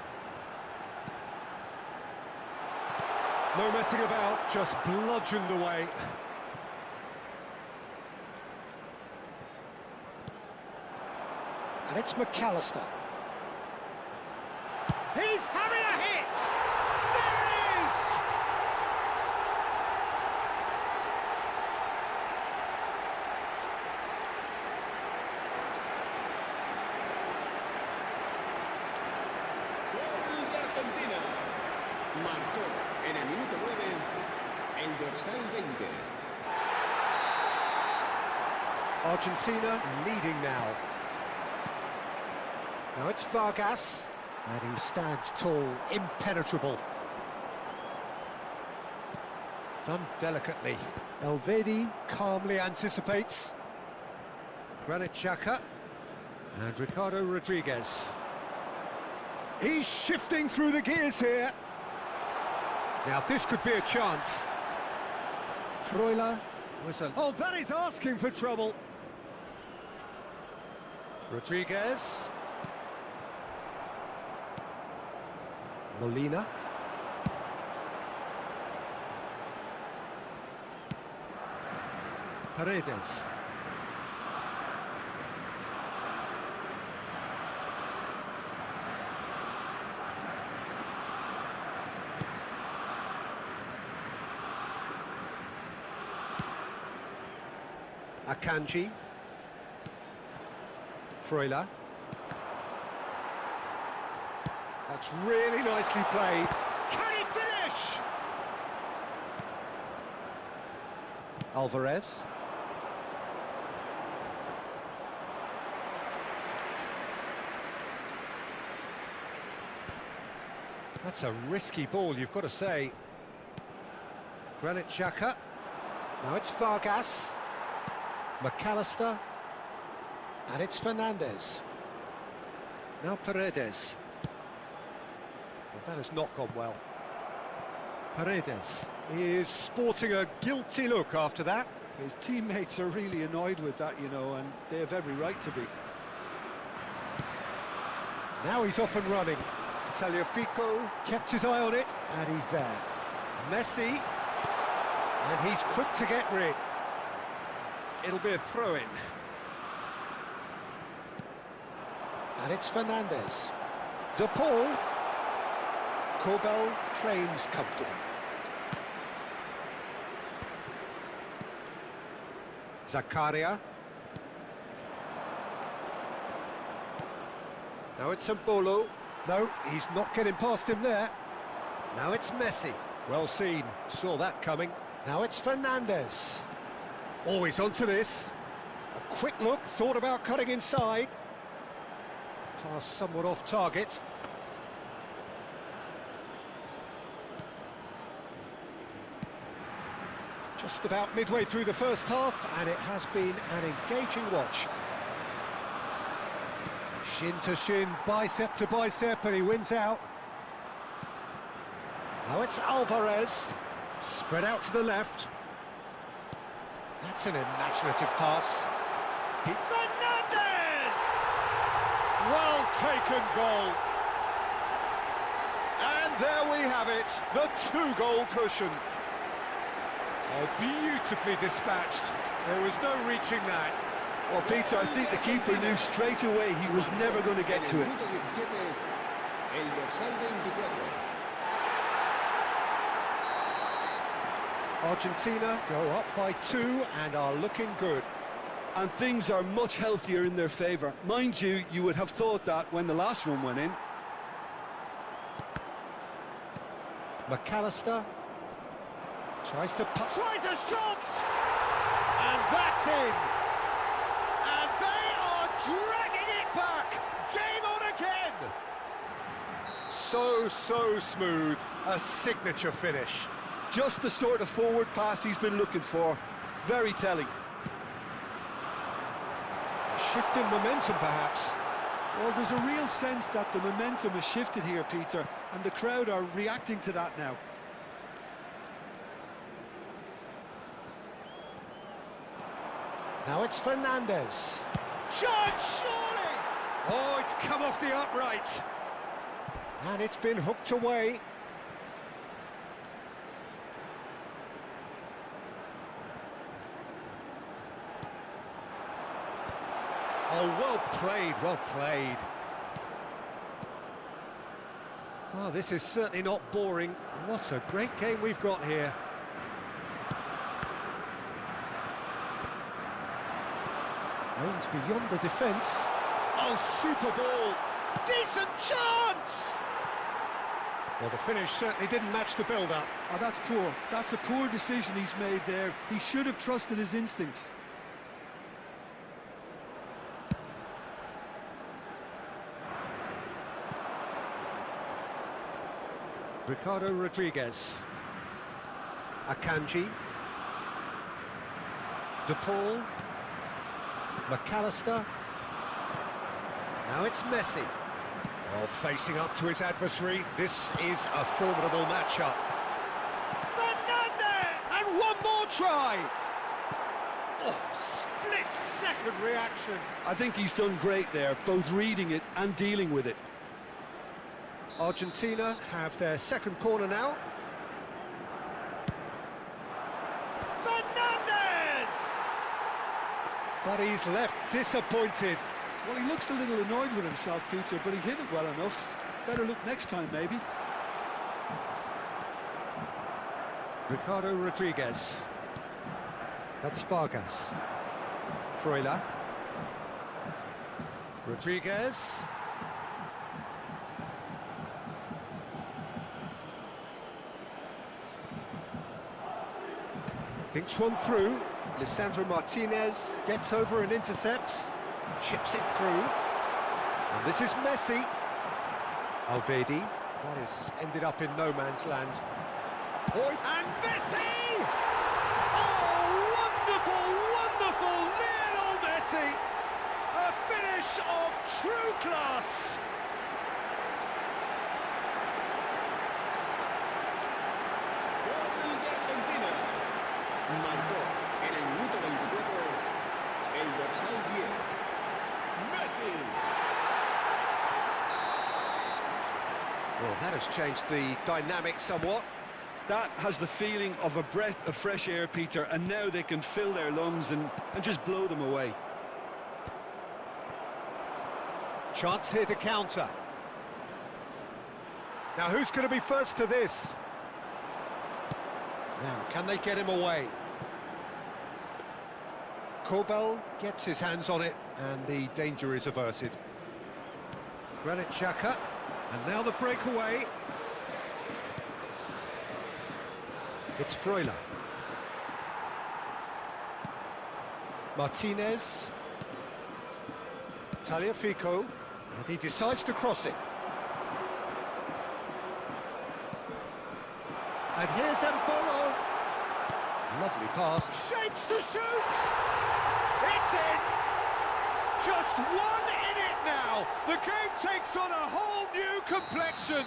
No messing about, just bludgeoned away. And it's McAllister. He's having a hit! There it is! Gol de Argentina. Marcó en el minuto 9 el dorsal 20. Argentina leading now. Now it's Vargas, and he stands tall, impenetrable. Done delicately. Alvedi calmly anticipates. Granit Xhaka and Ricardo Rodriguez. He's shifting through the gears here. Now this could be a chance. Freuler was a... Oh, that is asking for trouble. Rodriguez. Molina. Paredes. Akanji. Freuler. That's really nicely played. Can he finish? Alvarez. That's a risky ball, you've got to say. Granit Xhaka. Now it's Vargas. McAllister. And it's Fernandez. Now Paredes. Well, that has not gone well. Paredes. He is sporting a guilty look after that. His teammates are really annoyed with that, you know, and they have every right to be. Now he's off and running. Tagliafico kept his eye on it, and he's there. Messi, and he's quick to get rid. It'll be a throw-in. And it's Fernandez. De Paul. Kobel claims comfortably. Zakaria. Now it's Mbolo. No, he's not getting past him there. Now it's Messi. Well seen, saw that coming. Now it's Fernandez. Oh, he's onto this. A quick look, thought about cutting inside. Pass somewhat off target. Just about midway through the first half, and it has been an engaging watch. Shin to shin, bicep to bicep, and he wins out. Now it's Alvarez. Spread out to the left. That's an imaginative pass. Fernandez! Well taken goal. And there we have it, the two-goal cushion. Oh, beautifully dispatched. There was no reaching that. Well, Peter, I think the keeper knew straight away he was never going to get to it. El dorsal 24. Argentina go up by 2 and are looking good. And things are much healthier in their favour. Mind you, you would have thought that when the last one went in. McAllister tries to tries a shot, and that's in. And they are dragging it back. Game on again. So smooth. A signature finish. Just the sort of forward pass he's been looking for. Very telling. A shift in momentum, perhaps. Well, there's a real sense that the momentum has shifted here, Peter, and the crowd are reacting to that now. Now it's Fernandez. Shot, surely! Oh, it's come off the upright. And it's been hooked away. Oh, well played, well played. Well, this is certainly not boring. What a great game we've got here. Aims beyond the defence. Oh, super ball. Decent chance! Well, the finish certainly didn't match the build-up. Oh, that's poor. That's a poor decision he's made there. He should have trusted his instincts. Ricardo Rodriguez. Akanji. De Paul. McAllister. Now it's Messi. Oh, facing up to his adversary. This is a formidable matchup. Fernandez! And one more try! Oh, split-second reaction. I think he's done great there, both reading it and dealing with it. Argentina have their second corner now. Fernandez! But he's left disappointed. Well, he looks a little annoyed with himself, Peter, but he hit it well enough. Better look next time, maybe. Ricardo Rodriguez. That's Vargas. Freuler. Rodriguez. Thinks one through. Lisandro Martinez gets over and intercepts. Chips it through. And this is Messi. Alvedi. That has ended up in no man's land. And Messi! Oh, wonderful, wonderful Lionel Messi! A finish of true class! Gol de Argentina. Marcó en el minuto 24 el dorsal 10. Messi. Well, that has changed the dynamic somewhat. That has the feeling of a breath of fresh air, Peter, and now they can fill their lungs and just blow them away. Chance here to counter. Now, who's going to be first to this? Now, can they get him away? Korbel gets his hands on it, and the danger is averted. Granit Xhaka, and now the breakaway. It's Freuler. Martinez. Tagliafico. And he decides to cross it. And here's Embolo. Lovely pass. Shapes to shoot! It's in! Just one in it now! The game takes on a whole new complexion!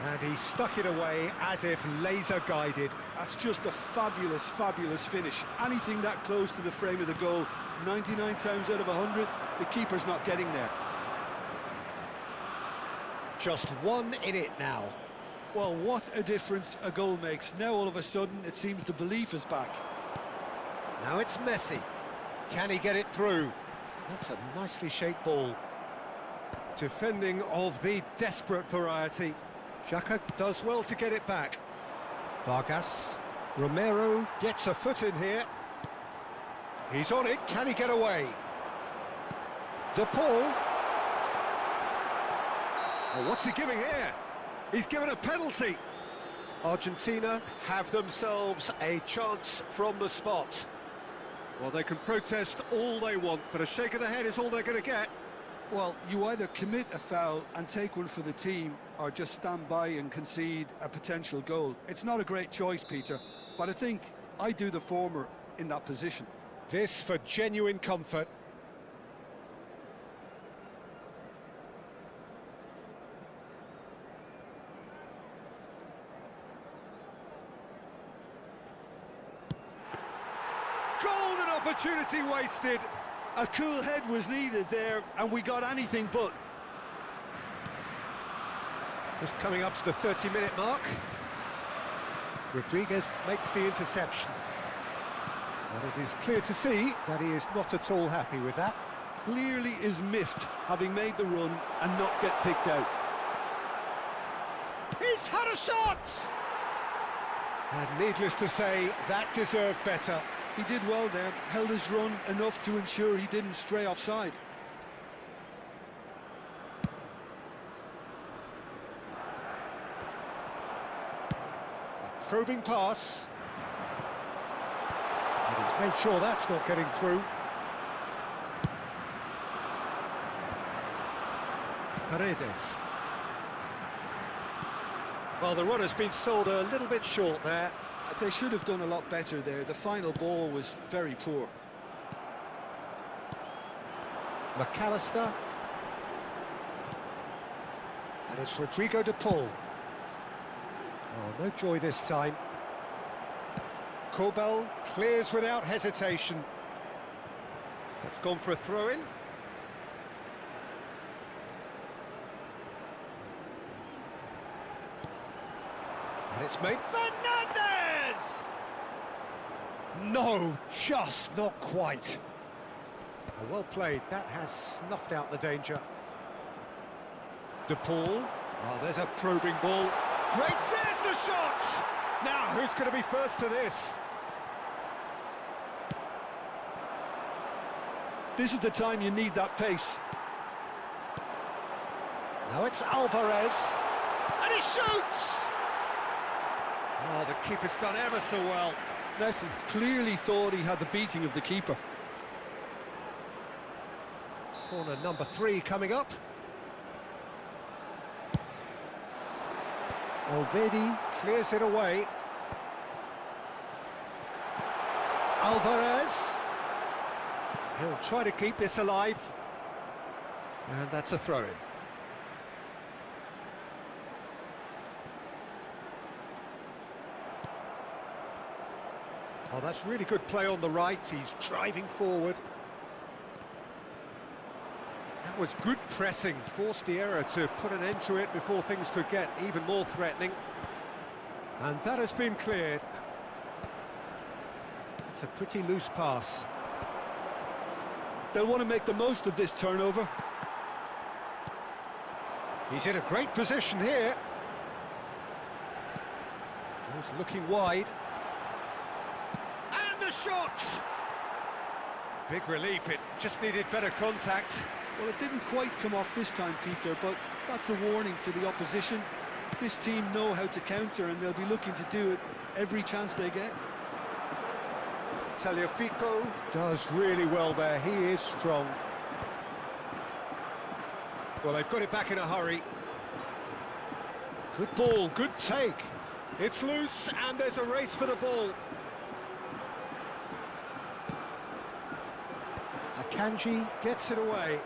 And he stuck it away as if laser-guided. That's just a fabulous, fabulous finish. Anything that close to the frame of the goal, 99 times out of 100, the keeper's not getting there. Just one in it now. Well, what a difference a goal makes. Now all of a sudden it seems the belief is back. Now it's Messi. Can he get it through? That's a nicely shaped ball. Defending of the desperate variety. Xhaka does well to get it back. Vargas. Romero gets a foot in here. He's on it. Can he get away? De Paul. Oh, what's he giving here? He's given a penalty. Argentina have themselves a chance from the spot. Well, they can protest all they want, but a shake of the head is all they're going to get. Well, you either commit a foul and take one for the team, or just stand by and concede a potential goal. It's not a great choice, Peter, but I think I do the former in that position. This for genuine comfort. Golden opportunity wasted. A cool head was needed there, and we got anything but. Just coming up to the 30-minute mark. Rodriguez makes the interception. And it is clear to see that he is not at all happy with that. Clearly is miffed, having made the run and not get picked out. He's had a shot! And needless to say, that deserved better. He did well there, held his run enough to ensure he didn't stray offside. A probing pass. And he's made sure that's not getting through. Paredes. Well, the run has been sold a little bit short there. They should have done a lot better there. The final ball was very poor. McAllister. And it's Rodrigo de Paul. Oh, no joy this time. Korbel clears without hesitation. That's gone for a throw-in. And it's made Fernandez! No, just not quite. Oh, well played. That has snuffed out the danger. De Paul. Oh, there's a probing ball. Great, there's the shot! Now, who's going to be first to this? This is the time you need that pace. Now it's Alvarez, and he shoots! Oh, the keeper's done ever so well. Messi clearly thought he had the beating of the keeper. Corner number 3 coming up. Elvedi clears it away. Alvarez. He'll try to keep this alive. And that's a throw-in. Oh, that's really good play on the right. He's driving forward. That was good pressing, forced the error to put an end to it before things could get even more threatening. And that has been cleared. It's a pretty loose pass. They'll want to make the most of this turnover. He's in a great position here. He's looking wide. And the shot! Big relief, it just needed better contact. Well, it didn't quite come off this time, Peter, but that's a warning to the opposition. This team know how to counter, and they'll be looking to do it every chance they get. Tagliafico does really well there. He is strong. Well, they've got it back in a hurry. Good ball, good take. It's loose, and there's a race for the ball. Akanji gets it away.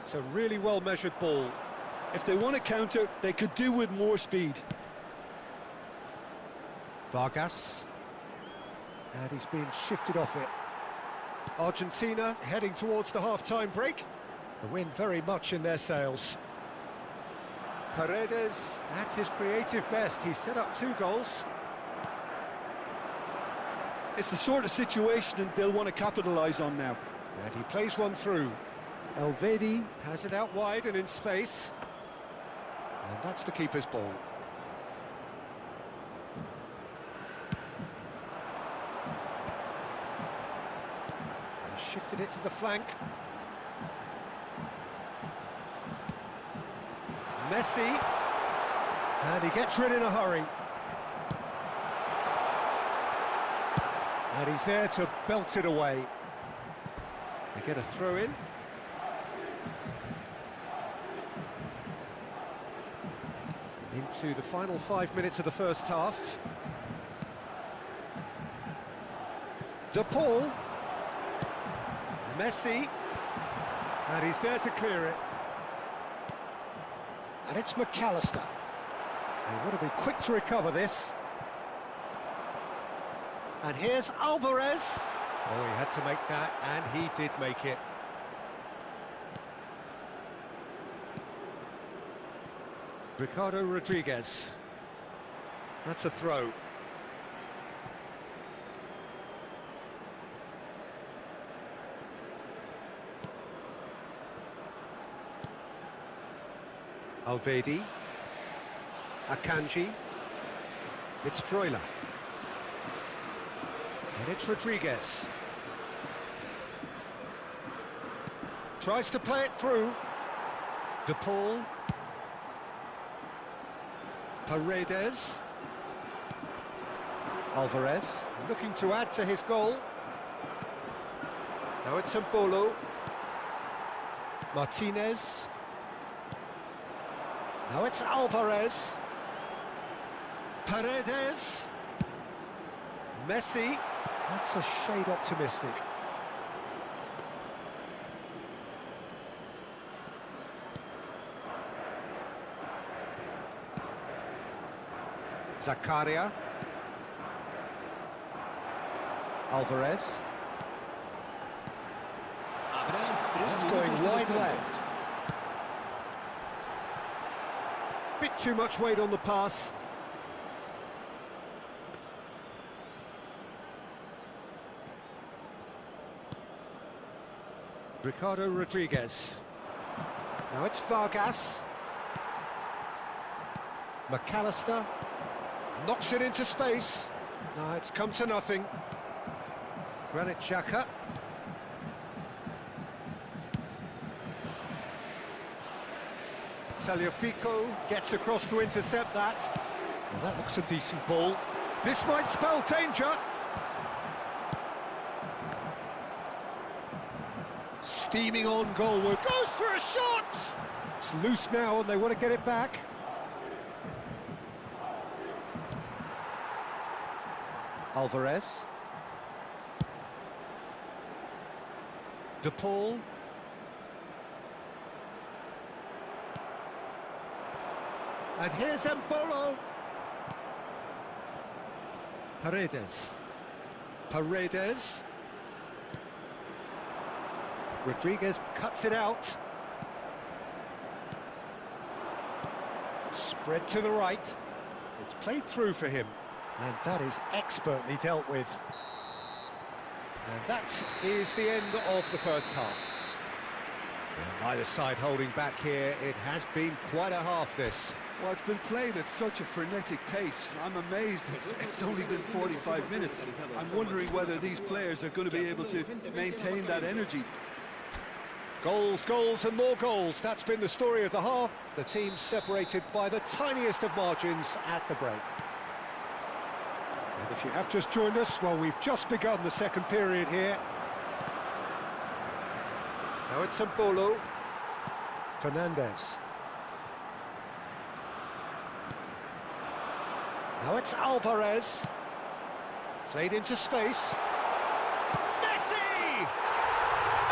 It's a really well-measured ball. If they want to counter, they could do with more speed. Vargas. And he's been shifted off it. Argentina heading towards the half-time break. The wind very much in their sails. Paredes at his creative best. He's set up 2 goals. It's the sort of situation they'll want to capitalise on now. And he plays one through. Elvedi has it out wide and in space. And that's the keeper's ball. And shifted it to the flank. Messi. And he gets rid in a hurry. And he's there to belt it away. They get a throw in. Into the final 5 minutes of the first half. De Paul. Messi. And he's there to clear it. And it's McAllister. They want to be quick to recover this. And here's Alvarez. Oh, he had to make that, and he did make it. Ricardo Rodriguez. That's a throw. Alvedi. Akanji. It's Freuler. And it's Rodriguez. Tries to play it through. De Paul. Paredes. Alvarez looking to add to his goal. Now it's Mbolo. Martinez. Now it's Alvarez. Paredes. Messi. That's a shade optimistic. Zakaria. Alvarez. That's going wide left. Bit too much weight on the pass. Ricardo Rodriguez. Now it's Vargas. McAllister knocks it into space. No, it's come to nothing. Granit Xhaka. Tagliafico gets across to intercept that. Well, that looks a decent ball. This might spell danger. Steaming on goalward. Goes for a shot! It's loose now and they want to get it back. Alvarez. De Paul. And here's Embolo. Paredes. Rodriguez cuts it out. Spread to the right. It's played through for him. And that is expertly dealt with. And that is the end of the first half. Well, neither side holding back here. It has been quite a half, this. Well, it's been played at such a frenetic pace. I'm amazed it's only been 45 minutes. I'm wondering whether these players are going to be able to maintain that energy. Goals, goals and more goals. That's been the story of the half. The teams separated by the tiniest of margins at the break. And if you have just joined us, well, we've just begun the second period here. Now it's Embolo. Fernandez. Now it's Alvarez. Played into space. Messi!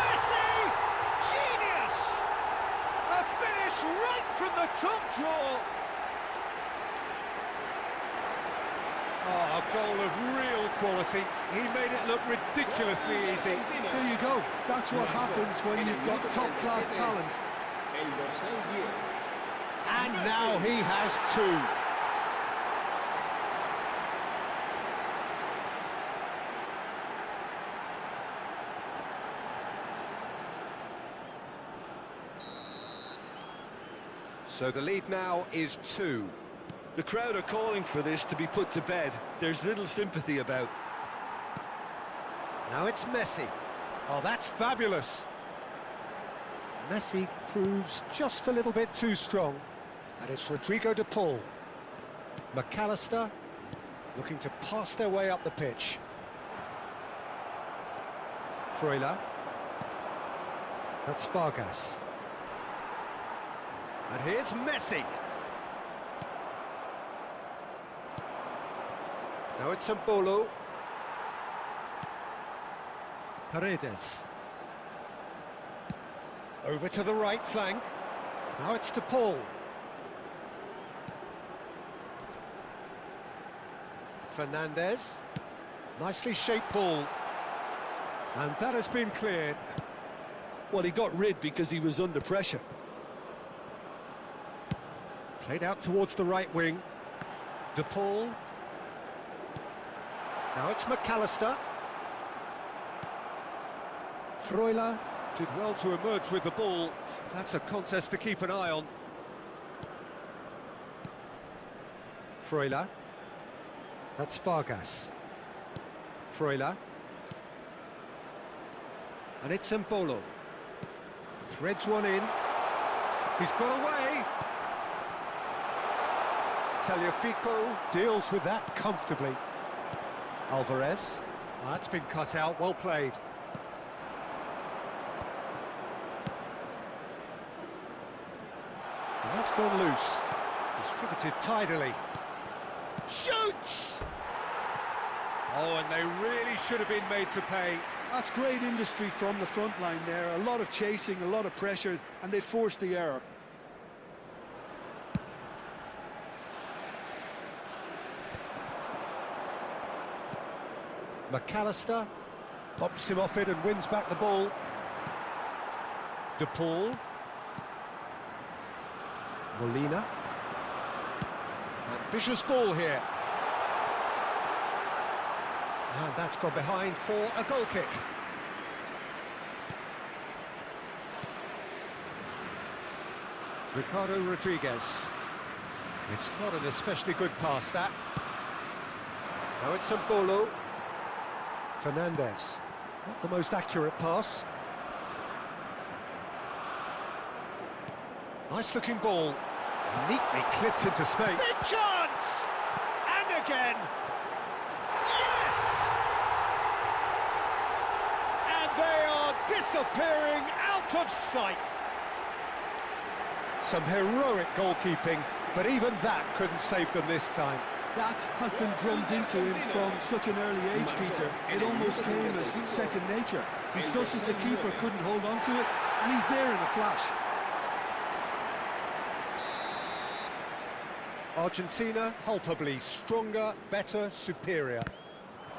Messi! Genius! A finish right from the top draw. Oh, a goal of real quality. He made it look ridiculously easy. There you go. That's what happens when you've got top-class talent. El dorsal 10. And now he has two. So the lead now is 2. The crowd are calling for this to be put to bed. There's little sympathy about. Now it's Messi. Oh, that's fabulous. Messi proves just a little bit too strong. And it's Rodrigo de Paul. McAllister looking to pass their way up the pitch. Freuler. That's Vargas. And here's Messi. Now it's Embolo. Paredes. Over to the right flank. Now it's De Paul. Fernandez. Nicely shaped ball. And that has been cleared. Well, he got rid because he was under pressure. Played out towards the right wing. De Paul. Now it's McAllister. Freuler did well to emerge with the ball. That's a contest to keep an eye on. Freuler. That's Vargas. Freuler. And it's Embolo. Threads one in. He's got away. Tagliafico deals with that comfortably. Alvarez. That's been cut out, well played. And that's gone loose. Distributed tidily. Shoots! Oh, and they really should have been made to pay. That's great industry from the front line there. A lot of chasing, a lot of pressure, and they forced the error. McAllister pops him off it and wins back the ball. De Paul. Molina. Ambitious ball here. And that's gone behind for a goal kick. Ricardo Rodriguez. It's not an especially good pass, that. Now it's Embolo. Fernandez. Not the most accurate pass. Nice looking ball. Neatly clipped into space. Big chance! And again! Yes! And they are disappearing out of sight. Some heroic goalkeeping, but even that couldn't save them this time. That has been drummed into him from such an early age, Peter. It almost came as second nature. He susses the keeper couldn't hold on to it, and he's there in a flash. Argentina, palpably stronger, better, superior.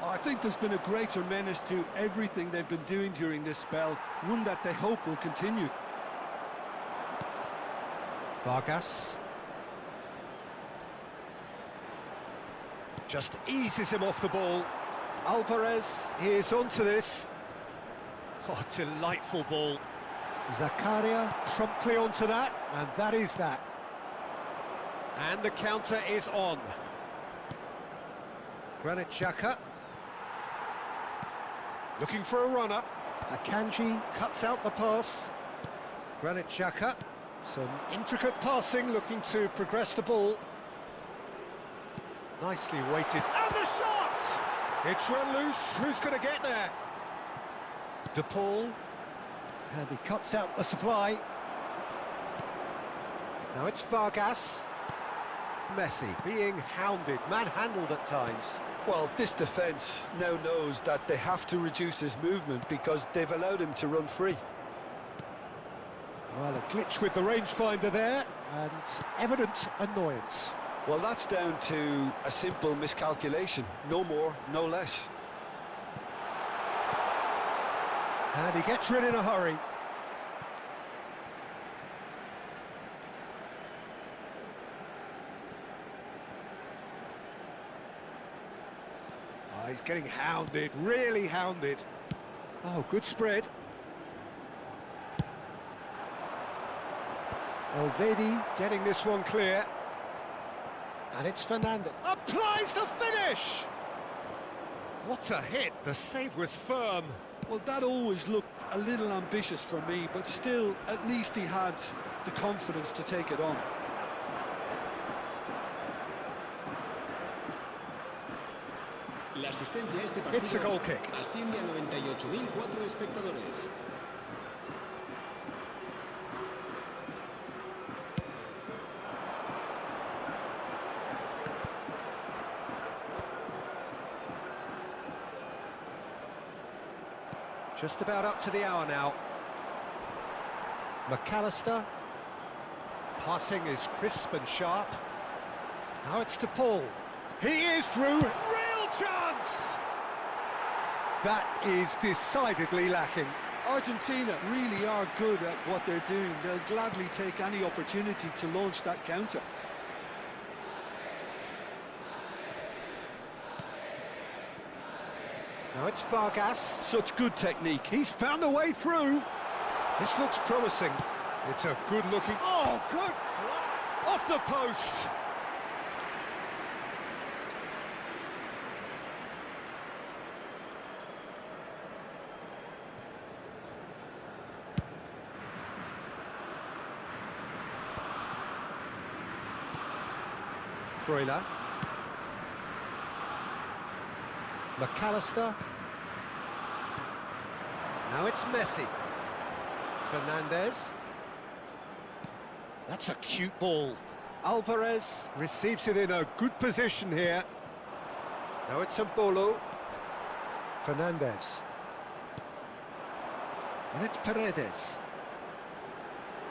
I think there's been a greater menace to everything they've been doing during this spell, one that they hope will continue. Vargas. Just eases him off the ball. Alvarez is onto this. Oh, delightful ball. Zakaria promptly onto that, and that is that. And the counter is on. Granit Xhaka. Looking for a runner. Akanji cuts out the pass. Granit Xhaka. Some intricate passing, looking to progress the ball. Nicely weighted. And the shot! It's run loose. Who's going to get there? De Paul. And he cuts out the supply. Now it's Vargas. Messi being hounded, manhandled at times. Well, this defence now knows that they have to reduce his movement because they've allowed him to run free. Well, a glitch with the rangefinder there, and evident annoyance. Well, that's down to a simple miscalculation. No more, no less. And he gets rid in a hurry. Oh, he's getting hounded, really hounded. Oh, good spread. Elvedi getting this one clear. And it's Fernandez. Applies the finish! What a hit, the save was firm. Well, that always looked a little ambitious for me, but still, at least he had the confidence to take it on. La asistencia a este partido It's a goal kick. asciende a 98.004 espectadores. Just about up to the hour now. McAllister. Passing is crisp and sharp. Now it's De Paul. He is through. Real chance! That is decidedly lacking. Argentina really are good at what they're doing. They'll gladly take any opportunity to launch that counter. Now it's Vargas. Such good technique. He's found a way through. This looks promising. It's a good-looking... Oh, good! Off the post! Freuler. McAllister. Now it's Messi. Fernandez. That's a cute ball. Alvarez receives it in a good position here. Now it's Mbolo. Fernandez. And it's Paredes.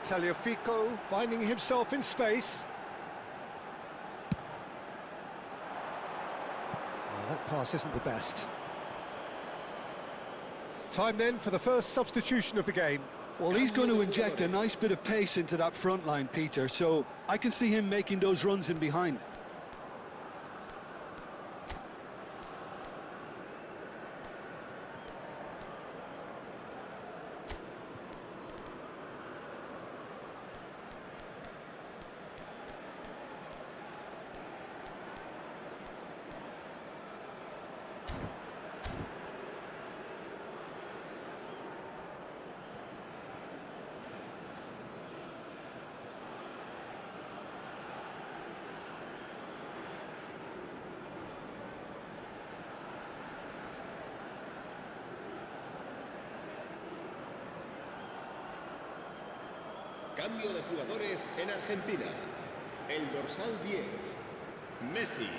Tagliafico finding himself in space. That pass isn't the best. Time then for the first substitution of the game. Well, he's going to inject a nice bit of pace into that front line, Peter, so I can see him making those runs in behind. Cambio de jugadores en Argentina. El dorsal 10, Messi,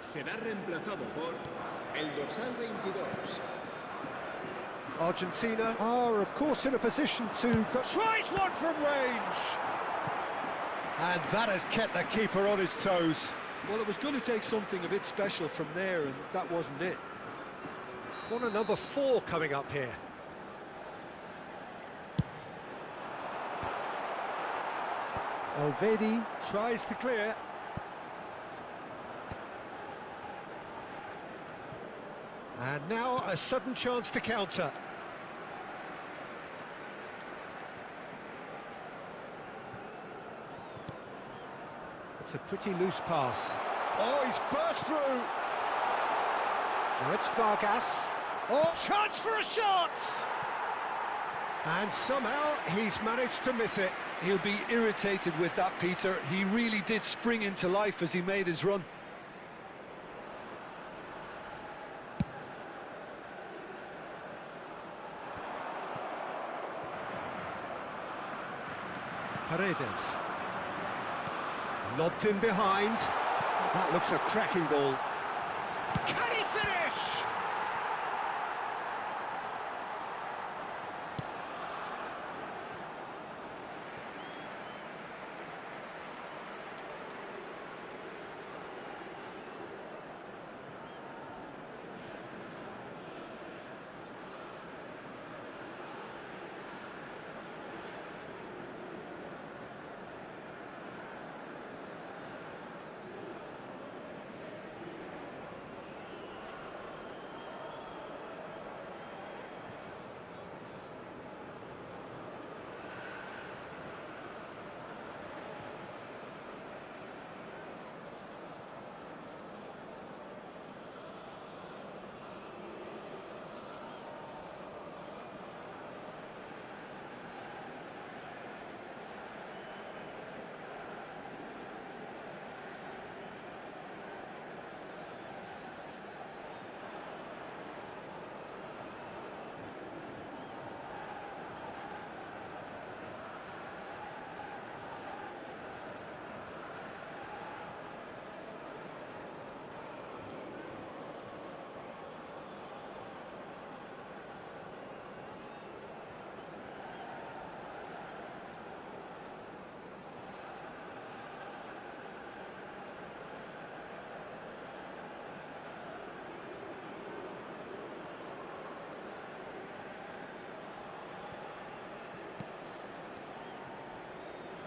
será reemplazado por el dorsal 22. Argentina are, of course, in a position to go. Tries one from range! And that has kept the keeper on his toes. Well, it was going to take something a bit special from there, and that wasn't it. Corner number 4 coming up here. Alvedi tries to clear. And now a sudden chance to counter. It's a pretty loose pass. Oh, he's burst through! Now it's Vargas. Oh, chance for a shot! And somehow he's managed to miss it. He'll be irritated with that, Peter. He really did spring into life as he made his run. Paredes. Lobbed in behind. That looks a cracking ball. Can he finish?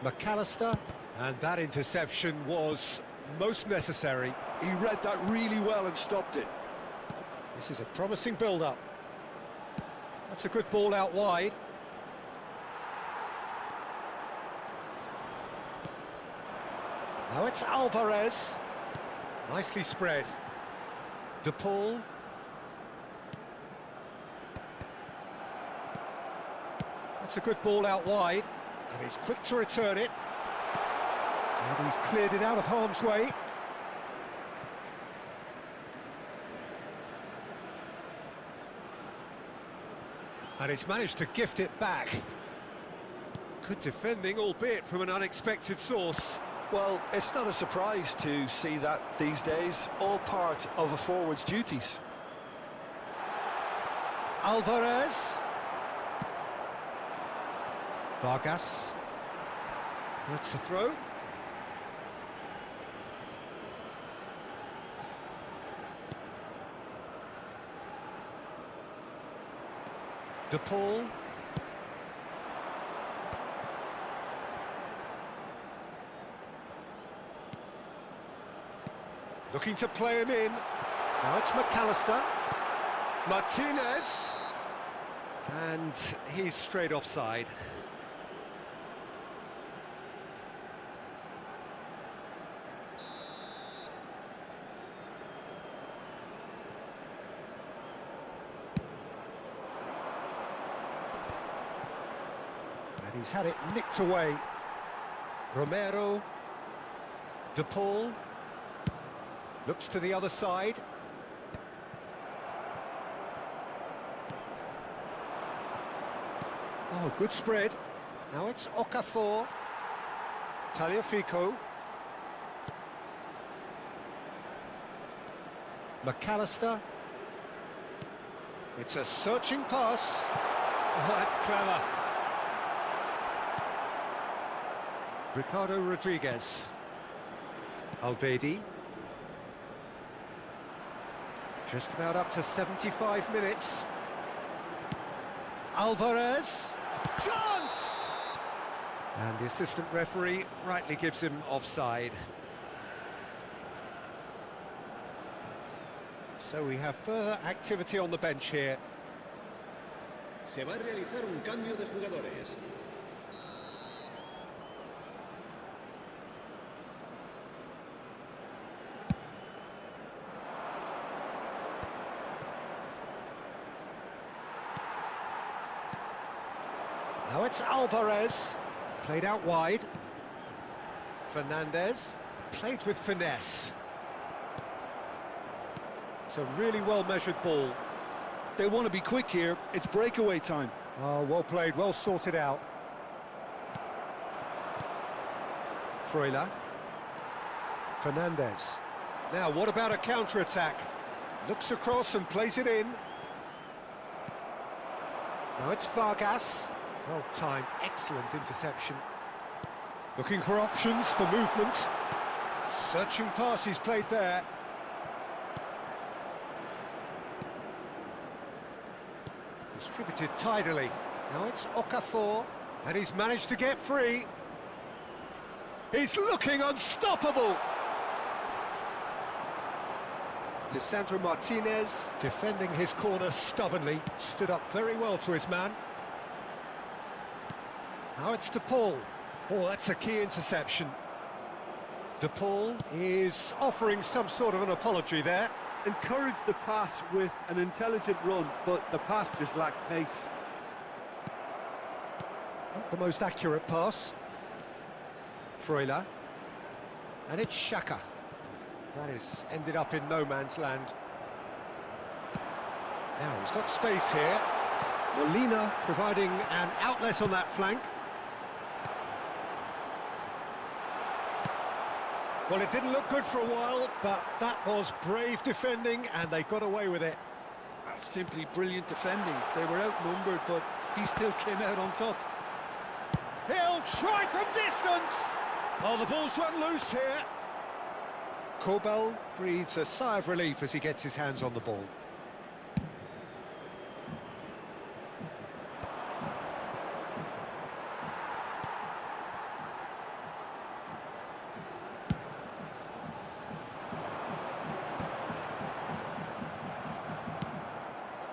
McAllister, and that interception was most necessary. He read that really well and stopped it. This is a promising build-up. That's a good ball out wide. Now it's Alvarez. Nicely spread. De Paul. That's a good ball out wide. And he's quick to return it. And he's cleared it out of harm's way. And he's managed to gift it back. Good defending, albeit from an unexpected source. Well, it's not a surprise to see that these days, all part of a forward's duties. Alvarez. Vargas. That's the throw. De Paul. Looking to play him in. Now it's McAllister. Martinez. And he's straight offside. And he's had it nicked away. Romero. De Paul. Looks to the other side. Oh, good spread. Now it's Okafor. Tagliafico. McAllister. It's a searching pass. Oh, that's clever. Ricardo Rodriguez. Alvedi. Just about up to 75 minutes. Alvarez. Chance! And the assistant referee rightly gives him offside. So we have further activity on the bench here. Se va a realizar un cambio de jugadores. Now it's Alvarez, played out wide. Fernandez, played with finesse. It's a really well-measured ball. They want to be quick here. It's breakaway time. Oh, well played, well sorted out. Freuler. Fernandez. Now, what about a counter-attack? Looks across and plays it in. Now it's Vargas. Well timed, excellent interception. Looking for options for movement. Searching pass he's played there. Distributed tidily. Now it's Okafor, and he's managed to get free. He's looking unstoppable! Lisandro Martinez, defending his corner stubbornly, stood up very well to his man. Now it's De Paul. Oh, that's a key interception. De Paul is offering some sort of an apology there. Encouraged the pass with an intelligent run, but the pass just lacked pace. Not the most accurate pass. Freuler. And it's Xhaka. That is ended up in no man's land. Now he's got space here. Molina providing an outlet on that flank. Well, it didn't look good for a while, but that was brave defending, and they got away with it. That's simply brilliant defending. They were outnumbered, but he still came out on top. He'll try from distance! Oh, the ball's run loose here. Kobel breathes a sigh of relief as he gets his hands on the ball.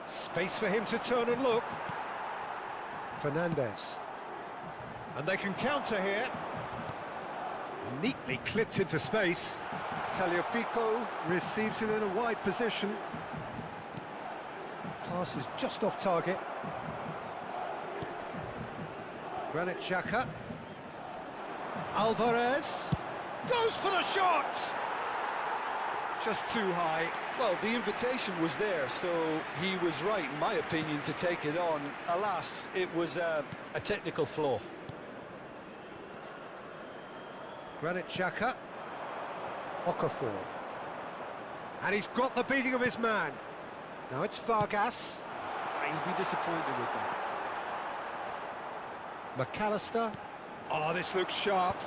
Space for him to turn and look. Fernandez. And they can counter here. Neatly clipped into space. Tagliafico receives it in a wide position. Pass is just off target. Granit Xhaka. Alvarez. Goes for the shot! Just too high. Well, the invitation was there, so he was right, in my opinion, to take it on. Alas, it was a technical flaw. Granit Xhaka. Okafor. And he's got the beating of his man. Now it's Vargas. He'll be disappointed with that. McAllister. Oh, this looks sharp.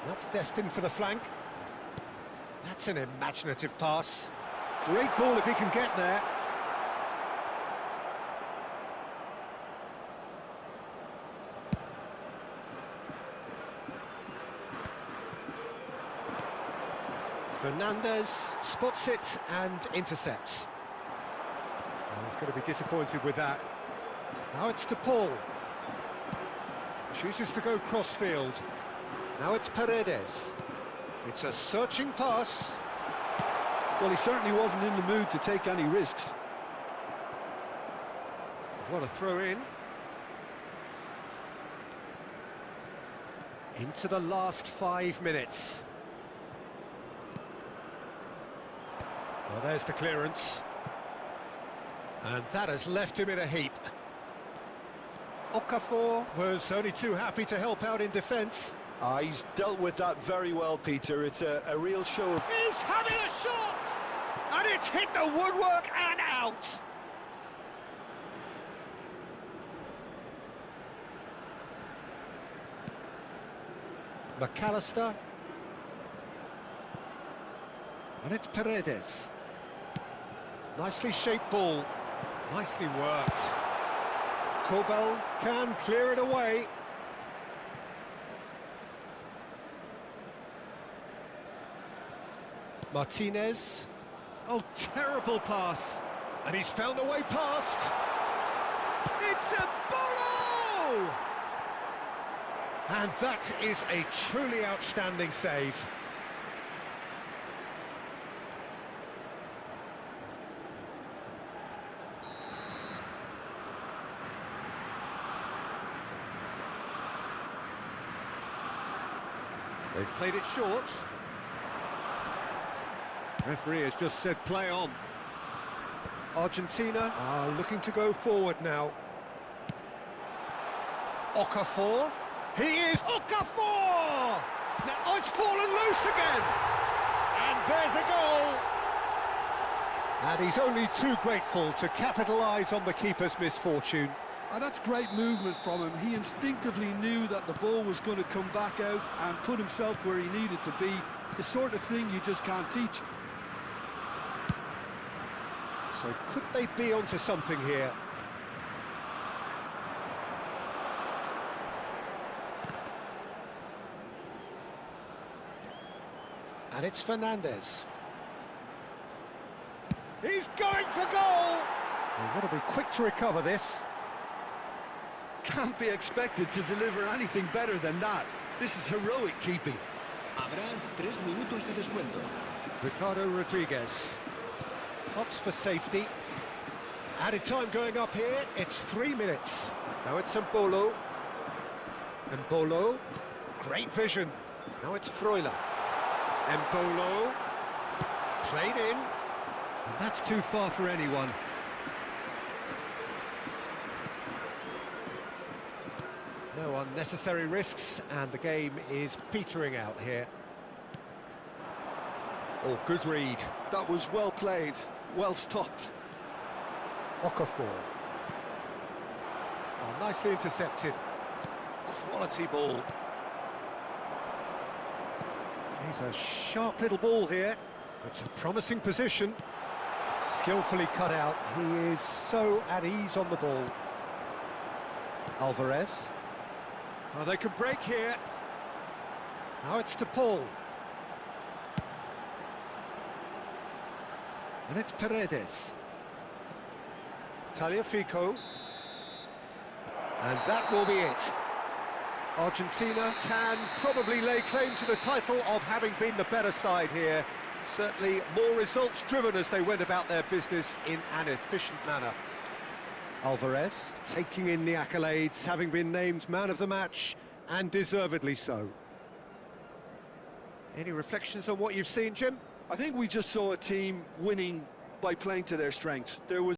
That's destined for the flank. That's an imaginative pass. Great ball if he can get there. Fernandez spots it and intercepts. Oh, he's going to be disappointed with that. Now it's De Paul. Chooses to go cross-field. Now it's Paredes. It's a searching pass. Well, he certainly wasn't in the mood to take any risks. What a throw in. Into the last 5 minutes. Well, there's the clearance. And that has left him in a heap. Okafor was only too happy to help out in defence. He's dealt with that very well, Peter. It's a real show of... He's having a shot! And it's hit the woodwork and out! McAllister. And it's Paredes. Nicely shaped ball. Nicely worked. Kobel can clear it away. Martinez. Oh, terrible pass. And he's found a way past. It's a bolo! And that is a truly outstanding save. They've played it short. Referee has just said play on. Argentina are looking to go forward now. Okafor. He is Okafor! Now, oh, it's fallen loose again! And there's a goal! And he's only too grateful to capitalise on the keeper's misfortune. And that's great movement from him. He instinctively knew that the ball was going to come back out and put himself where he needed to be. The sort of thing you just can't teach. So could they be onto something here? And it's Fernandez. He's going for goal! They've got to be quick to recover this. Can't be expected to deliver anything better than that. This is heroic keeping. Habrá 3 minutos de descuento. Ricardo Rodriguez opts for safety. Added time going up here, it's 3 minutes. Now it's Mbolo. Mbolo, great vision. Now it's Freuler. Mbolo, played in. And that's too far for anyone. No unnecessary risks, and the game is petering out here. Oh, good read. That was well played, well stopped. Okafor. Oh, nicely intercepted. Quality ball. He's a sharp little ball here. It's a promising position. Skillfully cut out. He is so at ease on the ball. Alvarez. Oh, they could break here. Now it's to Paul. And it's Paredes. Tagliafico. And that will be it. Argentina can probably lay claim to the title of having been the better side here. Certainly more results driven as they went about their business in an efficient manner. Alvarez taking in the accolades, having been named man of the match, and deservedly so. Any reflections on what you've seen, Jim? I think we just saw a team winning by playing to their strengths. There was